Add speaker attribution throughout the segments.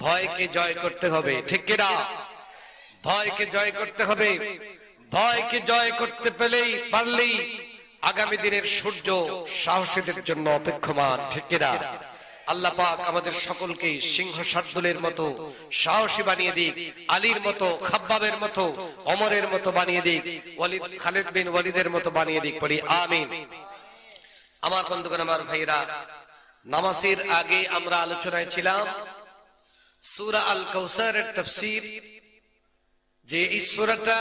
Speaker 1: ভয়কে জয় করতে হবে, ঠিক কিনা? ভয়কে জয় করতে হবে। ভয়কে জয় করতে পারলেই আগামী দিনের সূর্য সাহসীদের জন্য অপেক্ষমান, ঠিক কিনা? আল্লাহ পাক আমাদের সকলকে সিংহ শার্দুলের মতো সাহসী বানিয়ে দিক, আলীর মতো, খাব্বাবের মতো, ওমরের মতো বানিয়ে দিক, খালিদ বিন ওয়ালিদের মতো বানিয়ে দিক, পড়ি আমিন। আমার বন্ধুগণ, আমার ভাইরা, নামাজের আগে আমরা আলোচনায় ছিলাম সূরা আল কাউসারের তাফসীর, যে এই সূরাটা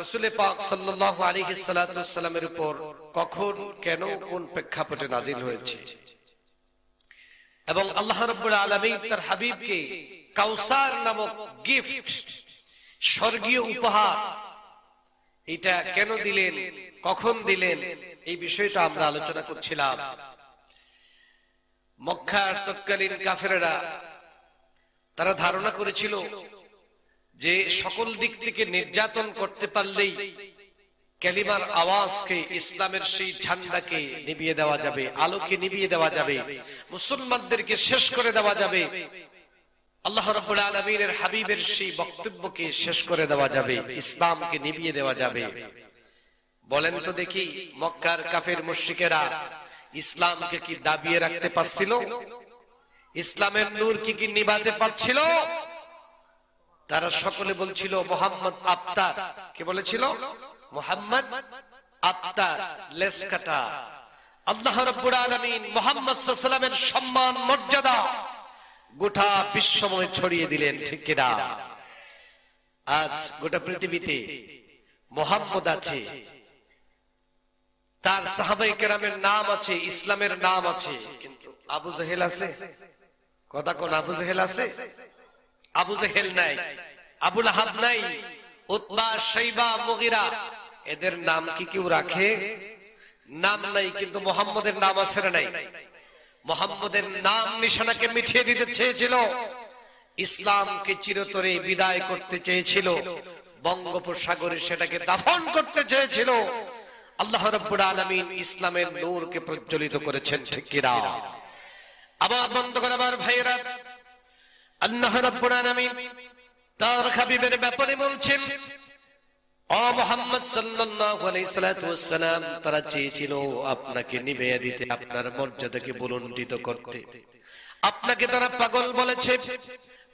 Speaker 1: রাসূল পাক সাল্লাল্লাহু আলাইহি সাল্লামের উপর কখন, কেন, কোন প্রেক্ষাপটে নাযিল হয়েছে, এবং আল্লাহ রাব্বুল আলামিন তার হাবিবকে কাউসার নামক গিফট, স্বর্গীয় উপহার, এটা কেন দিলেন, কখন দিলেন, এই বিষয়টা আমরা আলোচনা করছিলাম। মক্কার তৎকালীন কাফেররা তারা ধারণা করেছিল যে সকল দিক থেকে নির্যাতন করতে পারলেই কালিমার আওয়াজকে, ইসলামের সেই ঝান্ডাকে নিভিয়ে দেওয়া যাবে, আলোকে নিভিয়ে দেওয়া যাবে, মুসলমানদেরকে শেষ করে দেওয়া যাবে, আল্লাহ রাব্বুল আলামিনের হাবিবের সেই বক্তব্যকে শেষ করে দেওয়া যাবে, ইসলামকে নিভিয়ে দেওয়া যাবে। বলেন তো দেখি, মক্কার কাফের মুশরিকেরা ইসলামকে কি দাবিয়ে রাখতে পারছিল? ইসলামের নূর কি নিভাতে পারছিল? তারা সকলে বলছিল মুহাম্মদ আফতার। কে বলেছিল? মুহাম্মদ আফতার, লেস কাটা। আল্লাহ রাব্বুল আলামিন মুহাম্মদ সাল্লাল্লাহু আলাইহি ওয়াসাল্লামের সম্মান মর্যাদা গোটা বিশ্বময় ছড়িয়ে দিলেন, ঠিক কিনা? আজ গোটা পৃথিবীতে মুহাম্মদ আছে, তার সাহাবায়ে কেরামের নাম আছে, ইসলামের নাম আছে, কিন্তু আবু জেহেল আছে? কথা কোন? আবু জেহেল আছে? আবু জেহেল নাই, আবু লাহাব নাই, উতবা, শাইবা, মুগিরা, এদের নাম কি কেউ রাখে? নাম নাই, কিন্তু মুহাম্মদের নাম আছে না নাই? মুহাম্মদের নাম নিশানাকে মিটিয়ে দিতে চেয়েছিল, ইসলামকে চিরতরে বিদায় করতে চেয়েছিল, বঙ্গোপসাগরে সেটাকে দাফন করতে চেয়েছিল। আল্লাহ রাব্বুল আলামিন ইসলামের নূরকে প্রজ্বলিত করেছেন, ঠিক কিনা? আমার বন্ধুগণ, আমার ভাইয়েরা, আল্লাহ রাব্বুল আলামিন তার হাবিবের ব্যাপারে বলছেন, ও মুহাম্মদ সাল্লাল্লাহু আলাইহি ওয়াসাল্লাম, তারা চেয়েছিল আপনাকে নিভিয়ে দিতে, আপনার মর্যাদাকে বুলন্দিত করতে। আপনাকে তারা পাগল বলেছে,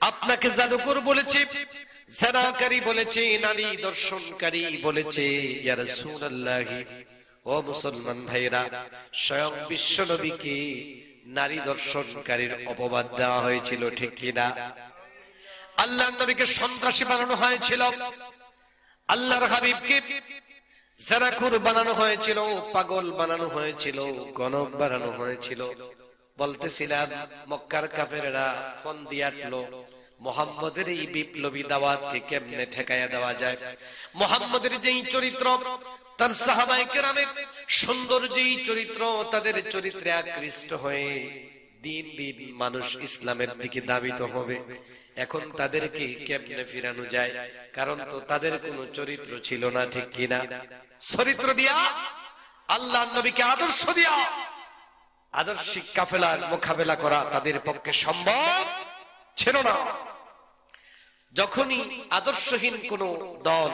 Speaker 1: আপনাকে জাদুকর বলেছে, জানাকারী বলেছে, নারী দর্শনকারী বলেছে। ইয়া রাসূলুল্লাহ, ও মুসলমান ভাইরা, স্বয়ং বিশ্ব নবীকে নারী দর্শনকারীর অপবাদ দেওয়া হয়েছিল, ঠিক কিনা? আল্লাহর নবীকে সন্ত্রাসী বানানো হয়েছিল, আল্লাহর হাবিবকে জানাকুর বানানো হয়েছিল, পাগল বানানো হয়েছিল, গণক বানানো হয়েছিল। বলতেছিলাম মক্কার কাফেররা ফোন দিয়ে আটলো, মুহাম্মদের এই বিপ্লবী দাওয়াতকে কেমনে ঠেকায়া দেওয়া যায়। মুহাম্মদের যেই চরিত্র, তার সাহাবায়ে কেরামের সুন্দর যেই চরিত্র, তাদের চরিত্রে আকৃষ্ট হয়ে দিন দিন মানুষ ইসলামের দিকে ধাবিত হবে। এখন তাদেরকে কেমনে ফিরানো যায়? কারণ তো তাদের কোনো চরিত্র ছিল না, ঠিক কিনা? চরিত্র দিয়া, আল্লাহর নবীকে আদর্শ দিয়া আদর্শিক কাফেলার মোকাবেলা করা তাদের পক্ষে সম্ভব ছিল না। যখনই আদর্শহীন কোন দল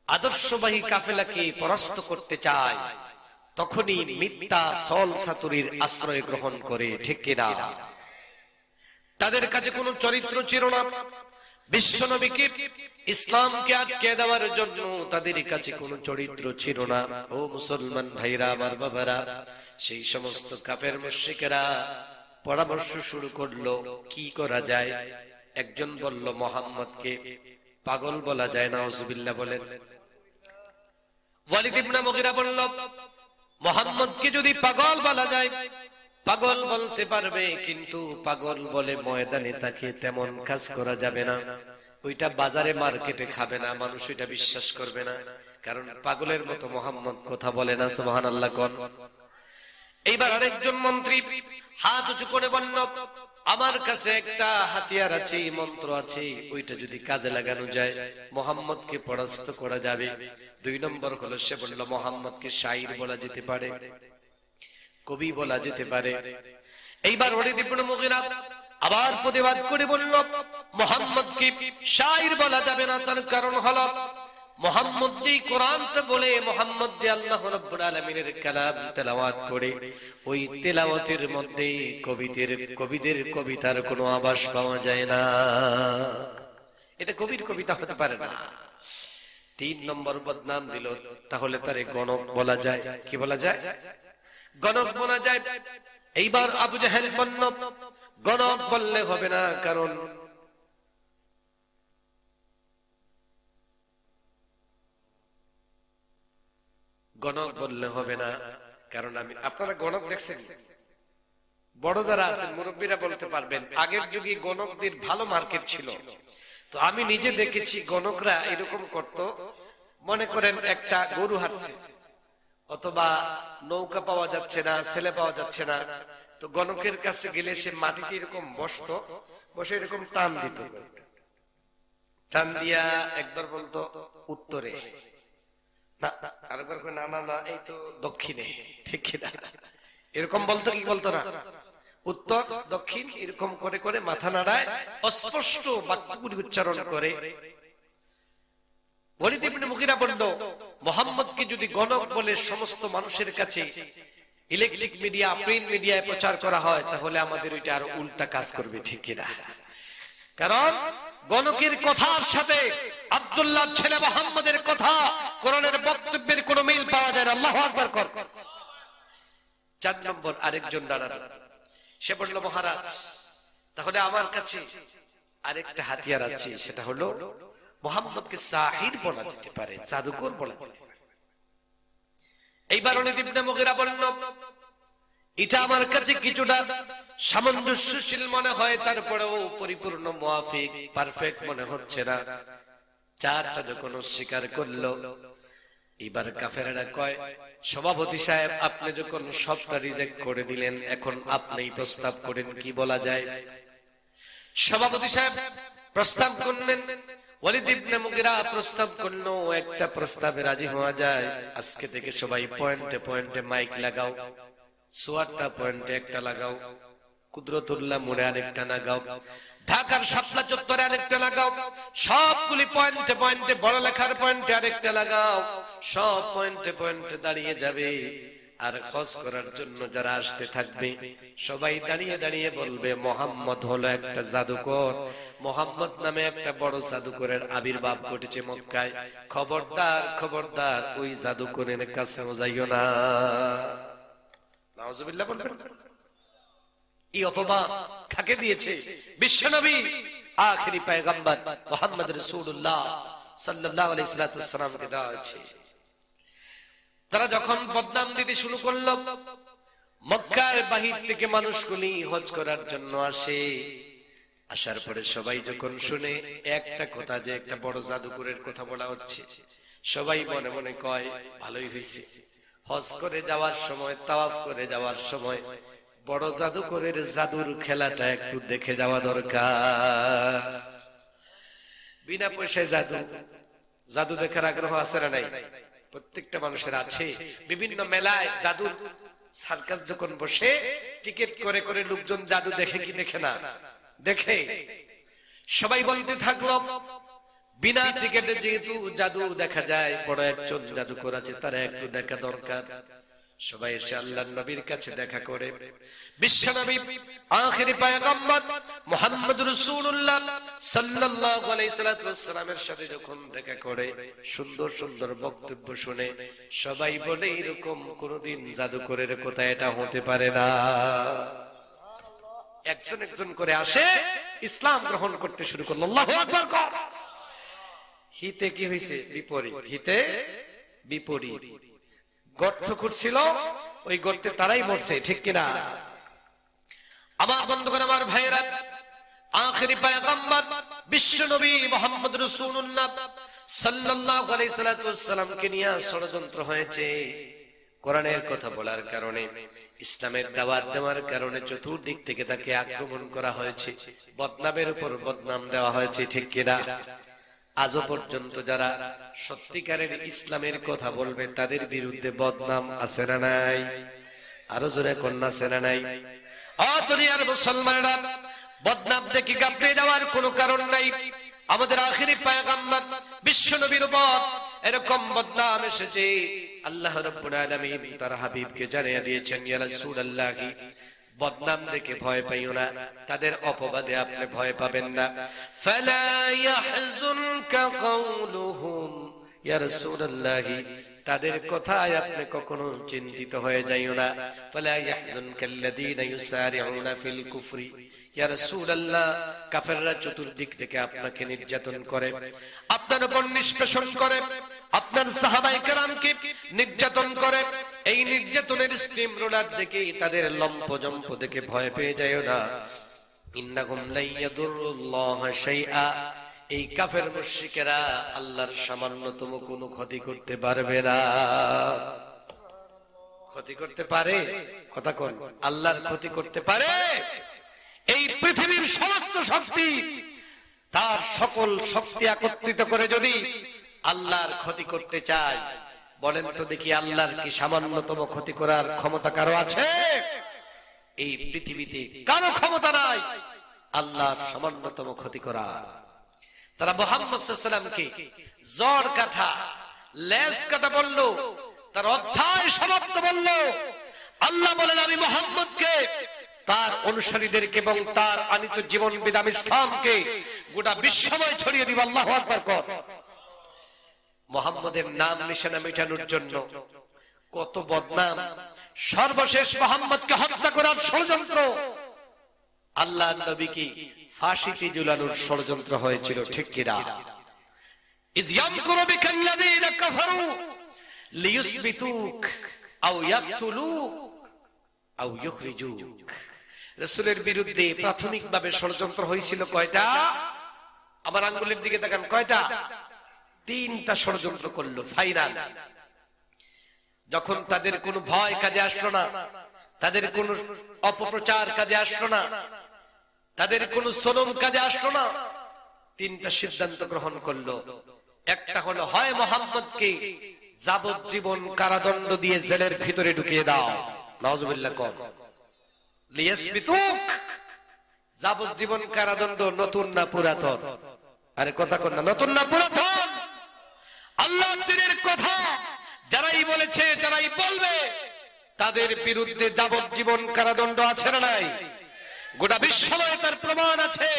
Speaker 1: আদর্শবাহী কাফেলাকে পরাস্ত করতে চায়, তখনই মিথ্যা ছল চাতুরীর আশ্রয় গ্রহণ করে, ঠিক কিনা? তাদের কাছে কোনো চরিত্র ছিল না। বিশ্বনবীকে, ইসলামকে আটকে দেওয়ার জন্য তাদের কাছে কোনো চরিত্র ছিল না। ও মুসলমান ভাইরা, আমার বাবারা, সেই সমস্ত কাফের মুশরিকেরা পরামর্শ শুরু করলো, কি করা যায়। একজন বলল, মুহাম্মদকে পাগল বলা যায়, নাউজুবিল্লাহ বলেন। ওয়ালিদ ইবনে মুগিরা বলল, মুহাম্মদকে যদি পাগল বলা যায়, পাগল বলতে পারবে, কিন্তু পাগল বলে ময়দানে তাকে তেমন কাজ করা যাবে না, ওইটা বাজারে মার্কেটে খাবে না, মানুষ ওইটা বিশ্বাস করবে না, কারণ পাগলের মতো মুহাম্মদ কথা বলে না। সুবহানাল্লাহ কোন। এইবার আরেকজন মন্ত্রী হাত উঁচু করে বলল, আমার কাছে একটা হাতিয়ার আছে, মন্ত্র আছে, ওইটা যদি কাজে লাগানো যায় মুহাম্মদকে পরাস্ত করা যাবে। 2 নম্বর হলো, সে বলল মুহাম্মদকে শাইর বলা যেতে পারে, কবি বলা যেতে পারে। এইবার ওয়ালিদ ইবনে মুগিরা আবার প্রতিবাদ করে বলল মুহাম্মদকে শায়র বলা যাবে না, তার কারণ হলো মুহাম্মদ যে কোরআনটা বলে, মুহাম্মদ যে আল্লাহ রাব্বুল আলামিনের কালাম তেলাওয়াত করে, ওই তেলাওয়াতের মধ্যে কবিদের কবিতার কোনো আভাস পাওয়া যায় না। এটা কবির কবিতা হতে পারে না। 3 নম্বর বদনাম দিল, তাহলে তারে গণক বলা যায়। কি বলা যায়? গণক বলা যায়। এইবার আবু জাহেল বলল গণক বললে হবে না, কারণ গণক বললে হবে না, কারণ আমি, আপনারা গণক দেখছেন? বড় যারা আছেন মুরব্বীরা বলতে পারবেন, আগের যুগে গণকদের ভালো মার্কেট ছিল। তো আমি নিজে দেখেছি গণকরা এরকম করত, মনে করেন একটা গরু হাঁটছে অথবা নৌকা পাওয়া যাচ্ছে না, ছেলে পাওয়া যাচ্ছে না, তো গণকের কাছে গেলে সে মাটিতে এরকম বসতো, বসে এরকম টান দিত, টান দিয়া একবার বলতো উত্তরে, আরেকবার না না না এই তো দক্ষিণে, ঠিক না? এরকম বলতো কি বলতো না? উত্তর দক্ষিণ এরকম করে করে মাথা নাড়ায়, অস্পষ্ট বাক্যগুলি উচ্চারণ করে। ওয়ালিদ ইবনে মুগীরা বলল মুহাম্মদকে যদি গণক বলে সমস্ত মানুষের কাছে ইলেকট্রিক মিডিয়া, প্রিন্ট মিডিয়ায় প্রচার করা হয়, তাহলে আমাদের ওইটা আরো উল্টা কাজ করবে, ঠিক কিনা? কারণ গণকের কথার সাথে আব্দুল্লাহ ছেলে মুহাম্মদের কথা, কোরআনের বক্তব্যের কোনো মিল পাওয়া যায় না। আল্লাহু আকবার কর। 4 নম্বর আরেকজন দাঁড়ানো, সে বলল মহারাজ, তাহলে আমার কাছে আরেকটা হাতিয়ার আছে, সেটা হলো মুহাম্মদকে সাহির বলা যেতে পারে, জাদুকর বলা যেতে পারে। এইবার ওয়ালিদ ইবনে মুগীরা বলল এটা আমার কাছে কিছুটা সামঞ্জস্যশীল মনে হয়, তারপরেও পরিপূর্ণ মুয়াফিক, পারফেক্ট মনে হচ্ছে না। 4টা যখন অস্বীকার করলো, এবার কাফেররা কয় সভাপতি সাহেব, আপনি যখন সবটা রিজেক্ট করে দিলেন, এখন আপনিই প্রস্তাব করেন কি বলা যায়। সভাপতি সাহেব প্রস্তাব করলেন, ওয়ালিদ ইবনে মুগীরা প্রস্তাব করলো, একটা প্রস্তাবে রাজি হওয়া যায়, আজকে থেকে সবাই পয়েন্টে পয়েন্টে মাইক লাগাও, 74টা পয়েন্টে একটা লাগাও, কুদরতুল্লাহ মোড়ে আরেকটা লাগাও, ঢাকার শাপলা চত্বরে আরেকটা লাগাও, সবগুলি পয়েন্টে পয়েন্টে, বড় লেখার পয়েন্টে আরেকটা লাগাও, সব পয়েন্টে পয়েন্টে দাঁড়িয়ে যাবে। আর হজ করার জন্য যারা আসতে থাকবে সবাই দাঁড়িয়ে দাঁড়িয়ে বলবে মুহাম্মদ হলো একটা জাদুকর, মুহাম্মদ নামে একটা বড় জাদুকরের আবির্ভাব ঘটেছে মক্কায়, খবরদার খবরদার ওই জাদুকরের কাছেও যাইও না। নাউজুবিল্লাহ বলবেন। এই অপবাদ কাকে দিয়েছে? বিশ্বনবী আখেরি পয়গম্বর মুহাম্মদ রাসূলুল্লাহ সাল্লাল্লাহু আলাইহি ওয়াসাল্লামকে দেওয়া হয়েছে। তারা যখন বদনাম দিতে শুরু করলো, মক্কার বাহির থেকে মানুষগুলি হজ করার জন্য আসে, আসার পরে সবাই যখন শুনে একটা কথা, যে একটা বড় জাদুকরের কথা বলা হচ্ছে, সবাই মনে মনে কয় ভালোই হয়েছে, হজ করে যাওয়ার সময়, তাওয়াফ করে যাওয়ার সময় বড় জাদুকরের জাদুর খেলাটা একটু দেখে যাওয়া দরকার। বিনা পয়সায় জাদু, জাদু দেখার আগ্রহ আছে না নাই? প্রত্যেকটা মানুষের আছে। বিভিন্ন মেলায় জাদু সার্কাস যখন বসে, টিকিট করে করে লোকজন জাদু দেখে কি দেখে না? দেখে। সবাই বলতে থাকলো বিনা টিকিটে যেহেতু জাদু দেখা যায়, বড় একজন জাদুকর আছে, তারা একটু দেখা দরকার। সবাই এসে আল্লাহর নবীর কাছে দেখা করে। বিশ্বনবী আখেরি পয়গম্বর মুহাম্মদ রাসূলুল্লাহ সাল্লাল্লাহু আলাইহি ওয়াসাল্লামের সাথে যখন দেখা করে, সুন্দর সুন্দর বক্তব্য শুনে, সবাই বলে এরকম কোনদিন জাদুকরের কথা এটা হতে পারে না। একজন একজন করে আসে, ইসলাম গ্রহণ করতে শুরু করলো। আল্লাহু আকবার কর। হিতে কি হয়েছে? বিপরীত। হিতে বিপরীত। গর্ত খুঁড়ছিল, ওই গর্তে তারাই মরছে, ঠিক কিনা? আমার বন্ধুগণ, আমার ভাইয়েরা, আখেরি পয়গম্বর বিশ্বনবী মুহাম্মদ রাসূলুল্লাহ সাল্লাল্লাহু আলাইহি ওয়াসাল্লামকে নিয়ে ষড়যন্ত্র হয়েছে। কোরআনের কথা বলার কারণে, ইসলামের দাওয়াত দেওয়ার কারণে চতুর্দিক থেকে তাকে আক্রমণ করা হয়েছে, বদনামের উপর বদনাম দেওয়া হয়েছে, ঠিক কিনা? আজও পর্যন্ত যারা সত্যিকারের ইসলামের কথা বলবে, তাদের বিরুদ্ধে বদনাম আছে না নাই? আরো জোরে কন্যা আছে না নাই? দুনিয়ার মুসলমানেরা, বদনাম দেখে গাবড়ে যাওয়ার কোনো কারণ নাই। আমাদের আখিরি পয়গম্বর বিশ্ব নবীর উপর এরকম বদনাম এসেছে, আল্লাহ রাব্বুল আলামিন তার হাবিবকে জানিয়ে দিয়েছেন, ইয়া রাসূলুল্লাহ বদনাম দেখে ভয় পাইও না, তাদের অপবাদে আপনি ভয় পাবেন না। ফালা ইয়াহজুনকা কাউলুহুম, ইয়া রাসূলুল্লাহ তাদের কথায় আপনি কখনো চিন্তিত হয়ে যাইও না। ফালা ইয়াহজুনকাল্লাযীনা ইউসারিউনা ফিল কুফরি, ইয়া রাসূলুল্লাহ কাফেররা চতুর্দিক থেকে আপনাকে নির্যাতন করে, আপনার উপর নিষ্পেষণ করে, আপনার সাহাবায়ে কেরামকে নির্যাতন করে। এই নির্যাতনের স্টিম রোলার দেখে, তাদের লম্পজম্প দেখে ভয় পেয়ে যায়ও না। ইন্নাহুম লা ইয়াদুরুল্লাহা শাইআ, এই কাফের মুশরিকেরা আল্লাহর সামান্যতম কোনো ক্ষতি করতে পারবে না। ক্ষতি করতে পারে? কথা কোন? আল্লাহর ক্ষতি করতে পারে? এই পৃথিবীর সমস্ত শক্তি, তার সকল শক্তি একত্রিত করে যদি আল্লাহর ক্ষতি করতে চায়, বলেন তো দেখি আল্লাহর কি সামান্যতম ক্ষতি করার ক্ষমতা কারো আছে? এই পৃথিবীতে কারো ক্ষমতা নাই আল্লাহর সামান্যতম ক্ষতি করা। তারা মুহাম্মদ সাল্লাল্লাহু আলাইহি ওয়াসাল্লামকে জড় কাটা, লেজ কাটা বলল, তার অধ্যায় সমাপ্ত বলল। আল্লাহ বলেন আমি মুহাম্মদকে, তার অনুসারীদেরকে এবং তার আনিত জীবন বিধান ইসলামকে গোটা বিশ্বময় ছড়িয়ে দিব। আল্লাহু আকবার কর। মুহাম্মদের নাম নিশানা মেটানোর জন্য কত বদনাম, সর্বশেষ মুহাম্মদকে হত্যা করার ষড়যন্ত্র, আল্লাহর নবীকে ফাঁসিতে ঝুলানোর ষড়যন্ত্র হয়েছিল, ঠিক কি না? ইয ইয়ামকুরু বিকাল্লাযীনা কাফারু লিইউসবিতুক আও ইয়াকতুলুক আও ইউখরিজুক। রাসূলের বিরুদ্ধে প্রাথমিকভাবে ষড়যন্ত্র হয়েছিল কয়টা? আমার আঙ্গুলের দিকে তাকান, কয়টা? 3টা ষড়যন্ত্র করলো। ফাইনাল যখন তাদের কোনো ভয় কাজে আসলো না, তাদের কোনো অপপ্রচার কাজে আসলো না, তাদের কোনো সনম কাজে আসলো না, 3টা সিদ্ধান্ত গ্রহণ করলো। একটা হলো, হয় মুহাম্মদকে যাবজ্জীবন কারাদণ্ড দিয়ে জেলের ভিতরে ঢুকিয়ে দাও। নাউজুবিল্লাহ কম। লিয়াসবিতুক, যাবজ্জীবন কারাদণ্ড নতুন না পুরাতন? আরে কথা কর না, নতুন না পুরাতন? আল্লাহর দ্বীনের কথা যারাই বলেছে, যারাই বলবে, তাদের বিরুদ্ধে যাবজ্জীবন কারাদণ্ড আছে না নাই? গোটা বিশ্বময় তার প্রমাণ আছে।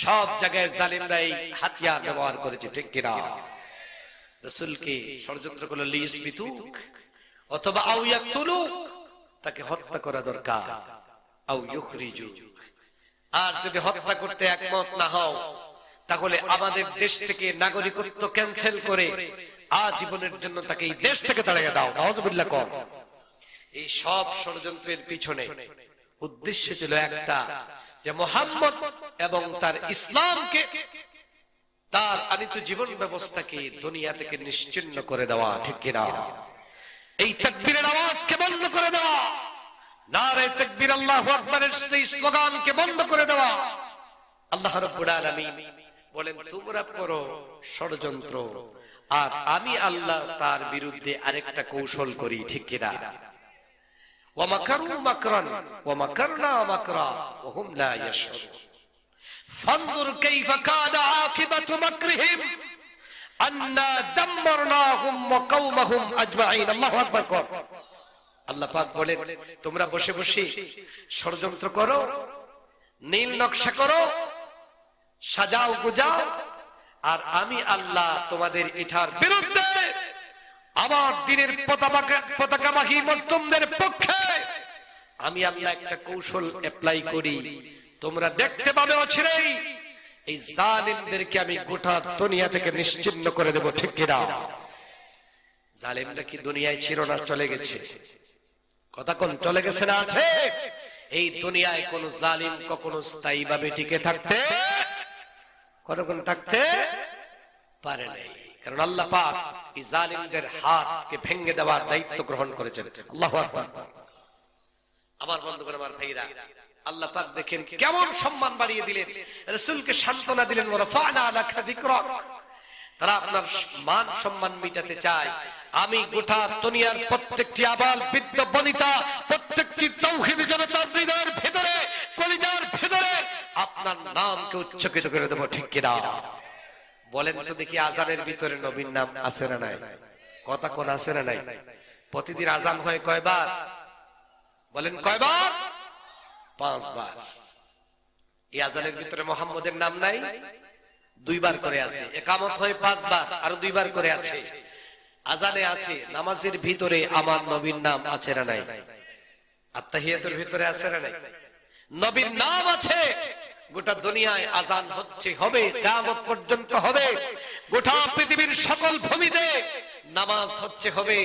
Speaker 1: সব জায়গায় জালিমরাই হাতিয়ার ব্যবহার করেছে, ঠিক কিনা? রাসূলকে ষড়যন্ত্র করলো লিয়াসবিতুক, অথবা আও ইয়াকতুলুক, তাকে হত্যা করা দরকার, আও ইউখরিজুক। আর যদি হত্যা করতে একমত না হও, তাহলে আমাদের দেশ থেকে নাগরিকত্ব ক্যান্সেল করে আজীবনের জন্য তাকে এই দেশ থেকে তাড়িয়ে দাও। নাউজুবিল্লাহ কর। এই সব ষড়যন্ত্রের পিছনে উদ্দেশ্য ছিল একটা, যে মুহাম্মদ এবং তার ইসলামকে, তার আনিত জীবন ব্যবস্থাকে দুনিয়া থেকে নিশ্চিহ্ন করে দেওয়া, ঠিক কিনা? এই তাকবীরের আওয়াজকে বন্ধ করে দেওয়া, নারে তাকবীর আল্লাহু আকবারের সেই স্লোগানকে বন্ধ করে দেওয়া। আল্লাহ রাব্বুল আলামিন বলেন, তোমরা করো ষড়যন্ত্র, আর আমি আল্লাহ তার বিরুদ্ধে আরেকটা কৌশল করি, ঠিক কিনা? ওয়া মাকারু মাকরান ওয়া মাকারনা মাকরা ওয়া হুম লা ইয়াশউরুন ফানজুর কাইফা কানা আকিবাতু মাকরিহিম আন্না দাম্মারনাহুম ওয়া কওমাহুম আজমাইন। আল্লাহু আকবার কর। আল্লাহ পাক বলেন, তোমরা বসে বসে ষড়যন্ত্র করো, নীল নকশা করো, সাজাও গুজাও, আর আমি আল্লাহ তোমাদের এটার বিরুদ্ধে আমার দ্বীনের পতাকাবাহী মুসলিমদের পক্ষে আমি আল্লাহ একটা কৌশল অ্যাপ্লাই করি। তোমরা দেখতে পাবে অচিরেই এই জালিমদেরকে আমি গোটা দুনিয়া থেকে নিশ্চিহ্ন করে দেব, ঠিক কিনা? জালিমরা কি দুনিয়ায় ছিল না? চলে গেছে। কথা কোন? চলে গেছে না আছে? এই দুনিয়ায় কোন জালিম কখনো স্থায়ীভাবে টিকে থাকতে পারে নাই, কারণ আল্লাহ পাক এই জালিমদের হাতকে ভেঙে দেওয়ার দায়িত্ব গ্রহণ করেছেন। আল্লাহু আকবার। আমার বন্ধুগণ, আমার ভাইরা, আল্লাহ পাক দেখেন কেমন সম্মান বাড়িয়ে দিলেন, রাসূলকে সান্ত্বনা দিলেন। ওয়ারাফা'না লাকা যিকরাক। তারা আপনার মান সম্মান মিটাতে চায়। আমি গোটা দুনিয়ার প্রত্যেকটি আবাল বৃদ্ধ বনিতা, প্রত্যেকটি তাওহীদ জনতার হৃদয়ের ভিতরে, কলিজার ভিতরে আপনার নামকে উচ্চকিত করে দেব, ঠিক কিনা? বলেন তো দেখি, আজানের ভিতরে নবীর নাম আছে না নাই? কথা কোন আছে না নাই? প্রতিদিন আজান হয় কয়বার? বলেন কয়বার? 5 বার। এই আজানের ভিতরে মোহাম্মদের নাম নাই? 2 বার করে আছে। ইকামত হয় 5 বার, আর 2 বার করে আছে। আজানে আছে, নামাজের ভিতরে আমার নবীর নাম আছে না নাই? আত্তাহিয়াতের ভিতরে আছে না নাই? নবীর নাম আছে। গোটা দুনিয়ায় আজান হচ্ছে, হবে, কিয়ামত পর্যন্ত হবে। গোটা পৃথিবীর সকল ভূমিতে নামাজ হচ্ছে, হবে।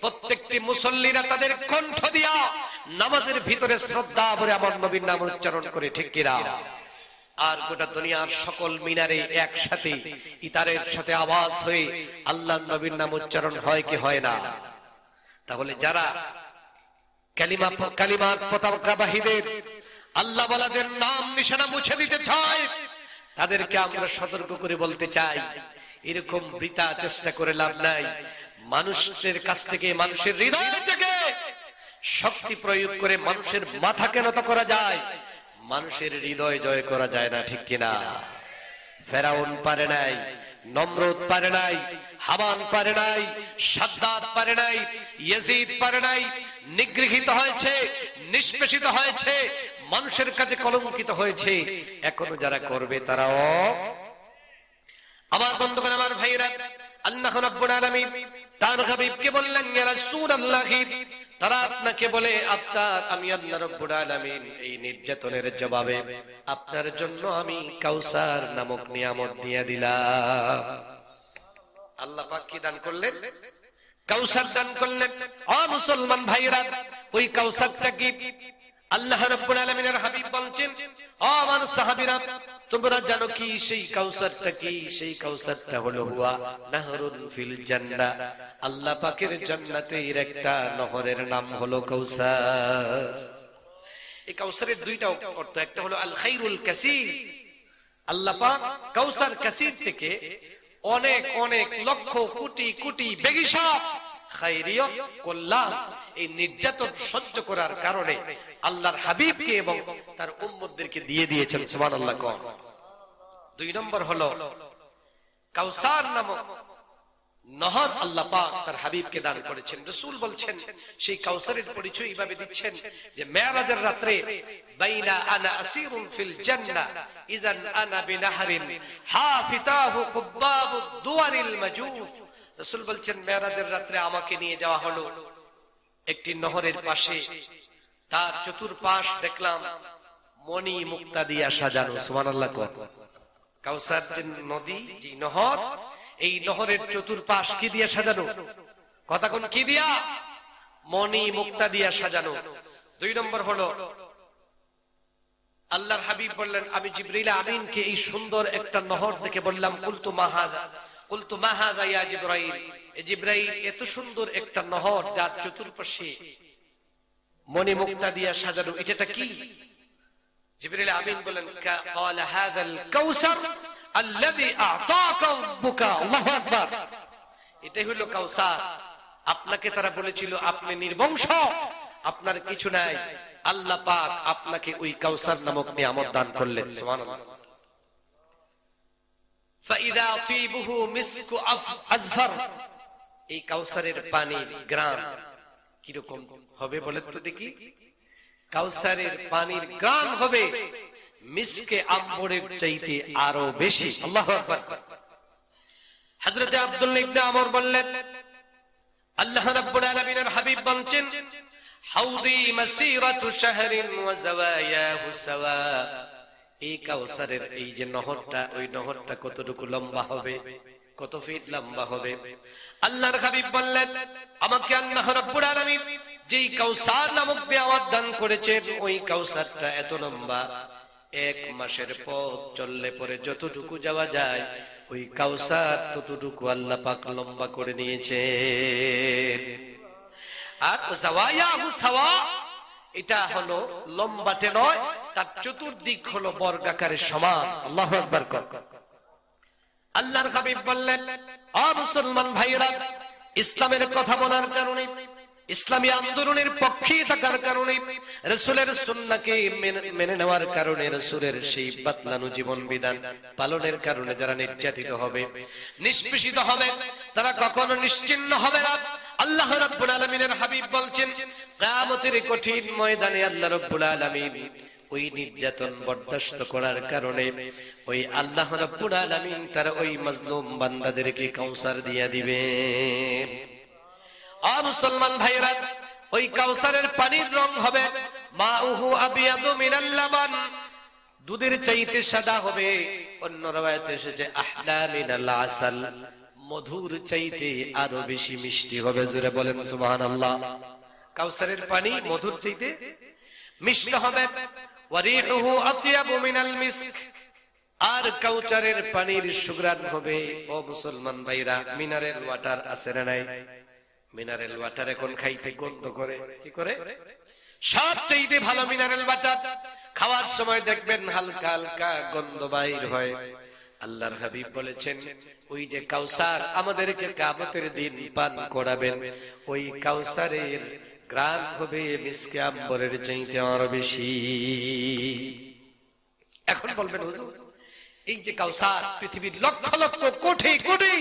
Speaker 1: প্রত্যেকটি মুসল্লিরা তাদের কণ্ঠ দিয়া নামাজের ভিতরে শ্রদ্ধা ভরে আমার নবীর নাম উচ্চারণ করে, ঠিক কিনা? আর গোটা দুনিয়ার সকল মিনারে একসাথে ইতারের সাথে আওয়াজ হয়ে আল্লাহর নবীর নাম উচ্চারণ হয় কি হয় না? তাহলে যারা কালিমার পতাকাবাহীদের, আল্লাহ ওয়ালাদের নাম নিশানা মুছে দিতে চায়, তাদেরকে আমরা সতর্ক করে বলতে চাই, এরকম বৃথা চেষ্টা করে লাভ নাই। মানুষের কাছ থেকে, মানুষের হৃদয় থেকে শক্তি প্রয়োগ করে মানুষের মাথাকে নত করা যায়, মানুষের হৃদয় জয় করা যায় না, ঠিক কিনা? ফেরাউন পারে নাই, নমরুদ পারে নাই, হামান পারে নাই, সাদ্দাত পারে নাই, ইয়াজিদ পারে নাই। নিগৃহীত হয়েছে, নিষ্পেষিত হয়েছে, মানুষের কাছে কলঙ্কিত হয়েছে। এখনো যারা করবে তারাও। আমার বন্ধুগণ, আমার ভাইরা, আল্লাহ রাব্বুল আলামিন তার হাবিবকে বললেন, ইয়া রাসূলুল্লাহ, তারা আপনাকে বলে, আপনার আমি আল্লাহ রাব্বুল আলামিন এই নির্যাতনের জবাবে আপনার জন্য আমি কাউসার নামক নিয়ামত দিয়ে দিলাম। আল্লাহ পাক কি দান করলেন? কাউসার দান করলেন। ও মুসলমান ভাইরা, ওই কাউসারটা কি? আল্লাহ রাব্বুল আলামিনের হাবিব বলছেন, ও আমার সাহাবীরা, তোমরা জানো কি সেই কাউসারটা কি? সেই কাউসারটা হলো হুয়া নাহরুন ফিল জান্নাহ। আল্লাহ পাকের জান্নাতের একটা নহরের নাম হলো কাউসার। এই কাউসারের 2টা অর্থ। একটা হলো আল খাইরুল কাসীর। আল্লাহ পাক কাউসার কাসীর থেকে অনেক অনেক লক্ষ কোটি কোটি বেগিসব খায়রিয়ত কল্যাণ, এই নির্যাতন সহ্য করার কারণে আল্লাহর হাবিবকে এবং তার উম্মতদেরকে দিয়ে দিয়েছেন। সুবহানাল্লাহ। 2 নম্বর হলো কাউসার নামক নহর আল্লাহ পাক তার হাবিবকে দান করেছেন। রাসূল বলছেন, সেই কাউসারের পরিচয় এইভাবে দিচ্ছেন যে মেরাজের রাতে, বাইনা আনা আসিরুন ফিল জান্নাহ ইযান আনা বিনাহরিন হাফিতাহু কুব্বাবুদ দুয়ারিল মাজুফ। রাসূল বলছেন, মেরাজের রাতে আমাকে নিয়ে যাওয়া হলো একটি নহরের পাশে, তার চতুর্পাশ দেখলাম মণি মুক্তা দিয়া সাজানো। সুবহানাল্লাহ। কাউসার যে নদী, যে নহর, এই নহরের চতুর্পাশ কি দিয়ে সাজানো? কথা কোন কি দিয়া? মণি মুক্তা দিয়া সাজানো। 2 নম্বর হলো আল্লাহর হাবিব বললেন, আমি জিবরিল আমিনকে এই সুন্দর একটা নহর দেখে বললাম, কুলতু মা হাযা ইয়া জিবরাইল, এ জিবরাইল, এত সুন্দর একটা নহর যার চতুর্পাশে মণি মুক্তা দিয়া সাজানো, এটা কি? জিবরিল আমিন বলেন, ক্বালা হাযাল কাউসার আল্লাযী আ'তাকা রাব্বুকা। আল্লাহু আকবার। এটাই হলো কাউসার। আপনাকে তারা বলেছিল আপনি নির্বংশ, আপনার কিছু নাই, আল্লাহ পাক আপনাকে ওই কাউসার নামক নিয়ামত দান করলেন। সুবহানাল্লাহ। ফাইদা তিবুহু মিসকু আযফার, এই কাউসারের পানির গ্রান কিরকম হবে বলেন তো দেখি? কাউসারের পানির গ্রান হবে মিসকে আম্বরের চাইতে আরো বেশি। আল্লাহু আকবার। হযরত আব্দুল্লাহ ইবনে আমর বললেন, আল্লাহ রাব্বুল আলামিনের হাবিব বলেন, হাউদি মাসিরাতু শাহরিন ওয়া যাওয়ায়াহু সাওয়া। এই কাউসারের এই যে নহরটা, ওই নহরটা কতটুকু লম্বা হবে, কত ফিট লম্বা হবে? আল্লাহর হাবিব বললেন, আমাকে আল্লাহ রাব্বুল আলামিন যেই কাউসার নামক নিয়ামত দান করেছেন, ওই কাউসারটা এত লম্বা, 1 মাসের পথ চললে পরে যতটুকু যাওয়া যায়, ওই কাউসার ততটুকু আল্লাহ পাক লম্বা করে নিয়েছেন। আর যাওয়ায়াহু সাওয়া, এটা হলো লম্বাটে নয়, তার চতুর্দিক হলো বর্গাকারের সমান। আল্লাহু আকবার। আল্লাহর হাবিব বললেন, ও মুসলমান ভাইরা, ইসলামের কথা বলার কারণে ইসলামী আন্দোলনের পক্ষে থাকার কারণে, রাসূলের সুন্নাহকে মেনে নেওয়ার কারণে, রাসূলের সেই বাতলানো জীবন বিধান পালনের কারণে যারা নির্যাতিত হবে, নিষ্পেষিত হবে, তারা কখনো নিশ্চিহ্ন হবে না। আল্লাহ রাব্বুল আলামিনের হাবিব বলছেন, কিয়ামতের কঠিন ময়দানে আল্লাহ রাব্বুল আলামিন ওই নির্যাতন বরদাস্ত করার কারণে ওই আল্লাহ রাব্বুল আলামিন তার ওই মাজলুম বান্দাদেরকে কাউসার দিয়া দিবেন। ও মুসলমান ভাইরা, ওই কাউসারের পানির রং হবে মাউহু আবিয়াদু মিনাল লাবান, দুধের চাইতে সাদা হবে। অন্য রওয়ায়াতে এসেছে আহলা মিনাল আসাল, মধুর চাইতে আরো বেশি মিষ্টি হবে। জোরে বলেন সুবহানাল্লাহ। কাউসারের পানি মধুর চাইতে মিষ্টি হবে। ওয়ারিহুহু আতয়াবু মিনাল মিস্ক, আর কাউসারের পানির সুঘ্রাণ হবে। ও মুসলমান ভাইরা, মিনারেল ওয়াটার আছে না নাই? মিনারেল ওয়াটার এখন খাইতে গন্ধ করে, কি করে? সবচেয়ে ভালো মিনারেল ওয়াটার খাওয়ার সময় দেখবেন হালকা হালকা গন্ধ বাইর হয়। আল্লাহর হাবিব বলেছেন, ওই যে কাউসার আমাদেরকে কিয়ামতের দিন পান করাবেন, ওই কাউসারের গ্রান হবে মিসকে আম্বরের চাইতে আরো বেশি। এখন বলবেন হুজুর, এই যে কাউসার পৃথিবীর লক্ষ লক্ষ কোটি কোটি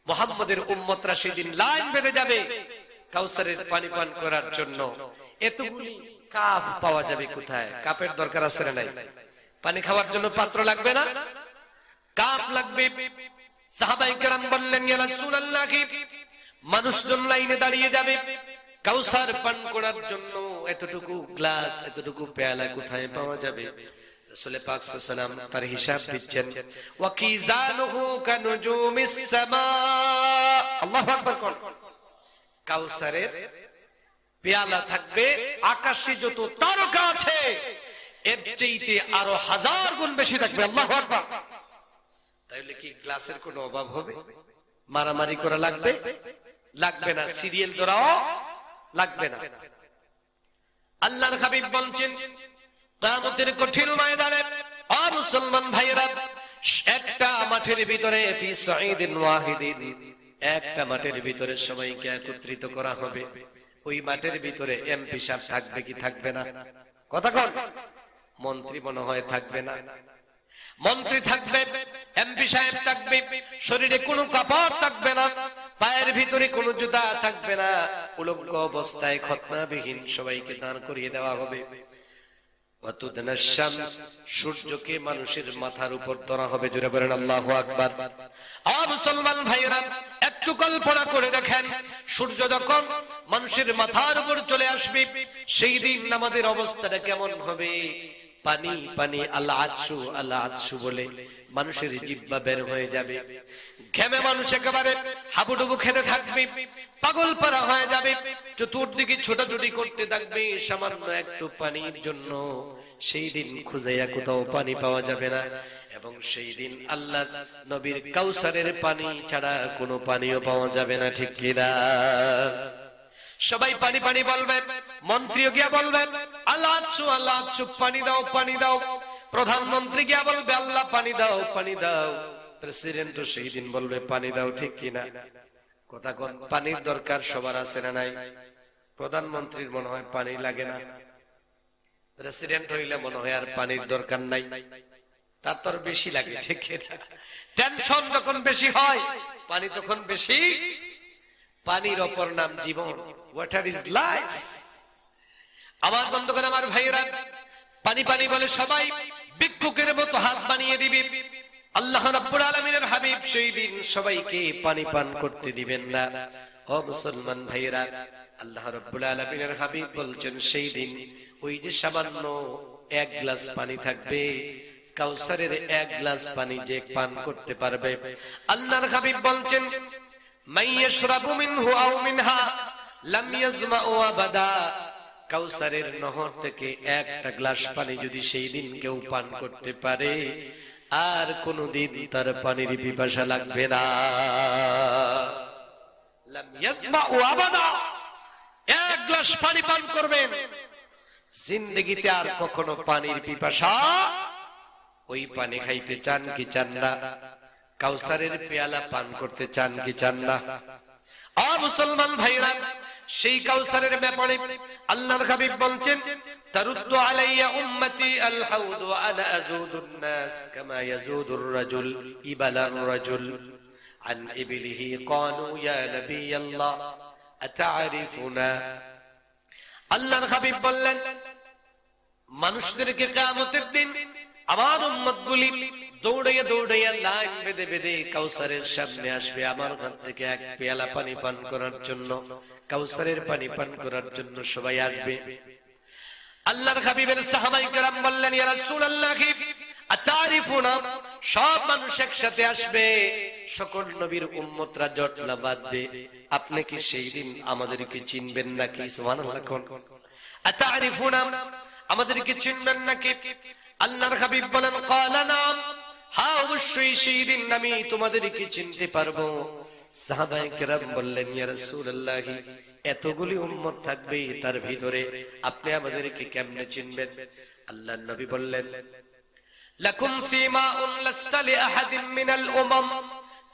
Speaker 1: মুহাম্মাদের উম্মতরা সেদিন লাইন বেঁধে যাবে কাউসারের পানি পান করার জন্য, এতগুলি কাপ পাওয়া যাবে কোথায়? কাপের দরকার আছে না নাই? পানি খাওয়ার জন্য পাত্র লাগবে না? কাপ লাগবে। সাহাবায়ে কেরাম বললেন, ইয়া রাসূলুল্লাহ, মানুষজন লাইনে দাঁড়িয়ে যাবে কাউসার পান করার জন্য, এতটুকু গ্লাস এতটুকু পেয়ালা কোথায় পাওয়া যাবে? রাসূল পাক সাল্লাল্লাহু আলাইহি ওয়াসাল্লাম তার হিসাব দিচ্ছেন, ওয়া কিজানুহু কানুজুমিস সামা। আল্লাহু আকবার। কোন কাউসারের পেয়ালা থাকবে আকাশে যত তারকা আছে এর চাইতে আরো 1000 গুণ বেশি থাকবে। আল্লাহু আকবার। তাহলে কি গ্লাসের কোনো অভাব হবে? মারামারি করা লাগবে? লাগবে না। সিরিয়াল ধরাও লাগবে না। আল্লাহর হাবিব বলছেন, কিয়ামতের কঠিন ময়দানে ও মুসলমান ভাইরা, একটা মাঠের ভিতরে ফি সাঈদিন ওয়াহিদিন, একটা মাঠের ভিতরে সবাইকে একত্রিত করা হবে। ওই মাঠের ভিতরে এমপি সাহেব থাকবে কি থাকবে না? কথা কন। মন্ত্রী মনে হয় থাকবে না। মন্ত্রী থাকবে, এমপি সাহেব থাকবে, শরীরে কোনো কাপড় থাকবে না, পায়ের ভিতরে কোনো জুতা থাকবে না, উলঙ্গ অবস্থায় খতনাবিহীন সবাইকে দাঁড় করিয়ে দেওয়া হবে। সূর্যকে মানুষের মাথার উপর ধরা হবে। জোরে বলেন আল্লাহু আকবার। মুসলমান ভাইরা, একটু কল্পনা করে দেখেন, সূর্য যখন মানুষের মাথার উপর চলে আসবে, সেই দিন আমাদের অবস্থাটা কেমন হবে? পানি পানি, আল্লাহ আতসু আল্লাহ আতসু বলে মানুষের জিহ্বা বের হয়ে যাবে। ঘেমে মানুষ একেবারে হাবুডুবু খেতে থাকবে, পাগল পারা হয়ে যাবে, চতুর্দিকে ছোটাছুটি করতে থাকবে সামান্য একটু পানির জন্য। সেই দিন খুঁজাইয়া কোথাও পানি পাওয়া যাবে না, এবং সেই দিন আল্লাহ নবীর কাউসারের পানি ছাড়া কোনো পানিও পাওয়া যাবে না। ঠিক কিনা? সবাই পানি পানি বলবেন, মন্ত্রীও গিয়া বলবেন আল্লাহ আচ্ছু, পানি দাও পানি দাও। প্রধানমন্ত্রী গিয়া বলবে আল্লাহ পানি দাও পানি দাও। প্রেসিডেন্টও সেই দিন বলবে পানি দাও। ঠিক কিনা? কথা কোন? পানির দরকার সবার আছে না নাই? প্রধানমন্ত্রীর মনে হয় পানি লাগে না, প্রেসিডেন্ট হইলে মনে হয় আর পানির দরকার নাই, তার তোর বেশি লাগে। ঠিক কিনা? টেনশন যখন বেশি হয় পানি তখন বেশি। পানির অপর নাম জীবন। Water is life. আমার বন্ধুগণ, আমার ভাইয়েরা, পানি পানি বলে সবাই ভিক্ষুকের মতো হাত বানিয়ে দিবে। আল্লাহ রাব্বুল আলামিনের হাবিব সেই দিন সবাইকে পানি পান করতে দিবেন না। ও মুসলমান ভাইয়েরা, আল্লাহ রাব্বুল আলামিনের হাবিব বলছেন, সেই দিন ওই যে সামান্য 1 গ্লাস পানি থাকবে, কাউসারের 1 গ্লাস পানি যে পান করতে পারবে, আল্লাহর হাবিব বলছেন, মাইয়াশরাবু মিনহু আও মিনহা লাম ইয়াজমাউ আবাদা। কাউসারের নহর থেকে একটা গ্লাস পানি যদি সেই দিন কেউ পান করতে পারে, আর কোনদিন তার পানির পিপাসা লাগবে না। লাম ইয়াজমাউ আবাদা, 1 গ্লাস পানি পান করবেন, জিন্দেগিতে আর কখনো পানির পিপাসা, ওই পানি খাইতে চান কি চান না? কাউসারের পেয়ালা পান করতে চান কি চান না? মুসলমান ভাইরা, সেই কাউসারের ব্যাপারে আল্লাহর হাবিব বলছেন তারুদ্দু আলাইয়া উম্মতি আল হাউদ ওয়া আনা আযুদুন নাস কামা ইয়াযুদুর রাজুল ইবালার রাজুল আন ইবলিহি ক্বালু ইয়া নবিয়াল্লাহ আতা'রিফুনা। আল্লাহর হাবিব বললেন মানুষদেরকে কিয়ামতের দিন আমার উম্মতগুলি দৌড়াইয়া দৌড়াইয়া লাইন বেঁধে বেঁধে কাউসারের সামনে আসবে আমার হাত থেকে এক পেয়ালা পানি পান করার জন্য। কাউসারের পানি পান করার জন্য সবাই আসবে। আল্লাহর হাবিবের সাহাবায়ে কেরাম বললেন ইয়া রাসূলুল্লাহ আতারিফুনা, সব মানুষ একসাথে আসবে, সকল নবীর উম্মতরা জটলা বাঁধবে, আপনি কি সেই দিন আমাদেরকে চিনবেন নাকি? সুবহানাল্লাহ। আতারিফুনা, আমাদেরকে চিনবেন নাকি? আল্লাহর হাবিব বলেন ক্বালা নাম, হ্যাঁ অবশ্যই সেই দিন আমি তোমাদেরকে চিনতে পারবো। সাহাবায়ে কেরাম বললেন ইয়া রাসূলুল্লাহ এতগুলি উম্মত থাকবে, তার ভিতরে আপনি আমাদেরকে কেমনে চিনবেন? আল্লাহর নবী বললেন লাকুম সীমাউন লাস্তা লিআহাদিন মিনাল উমাম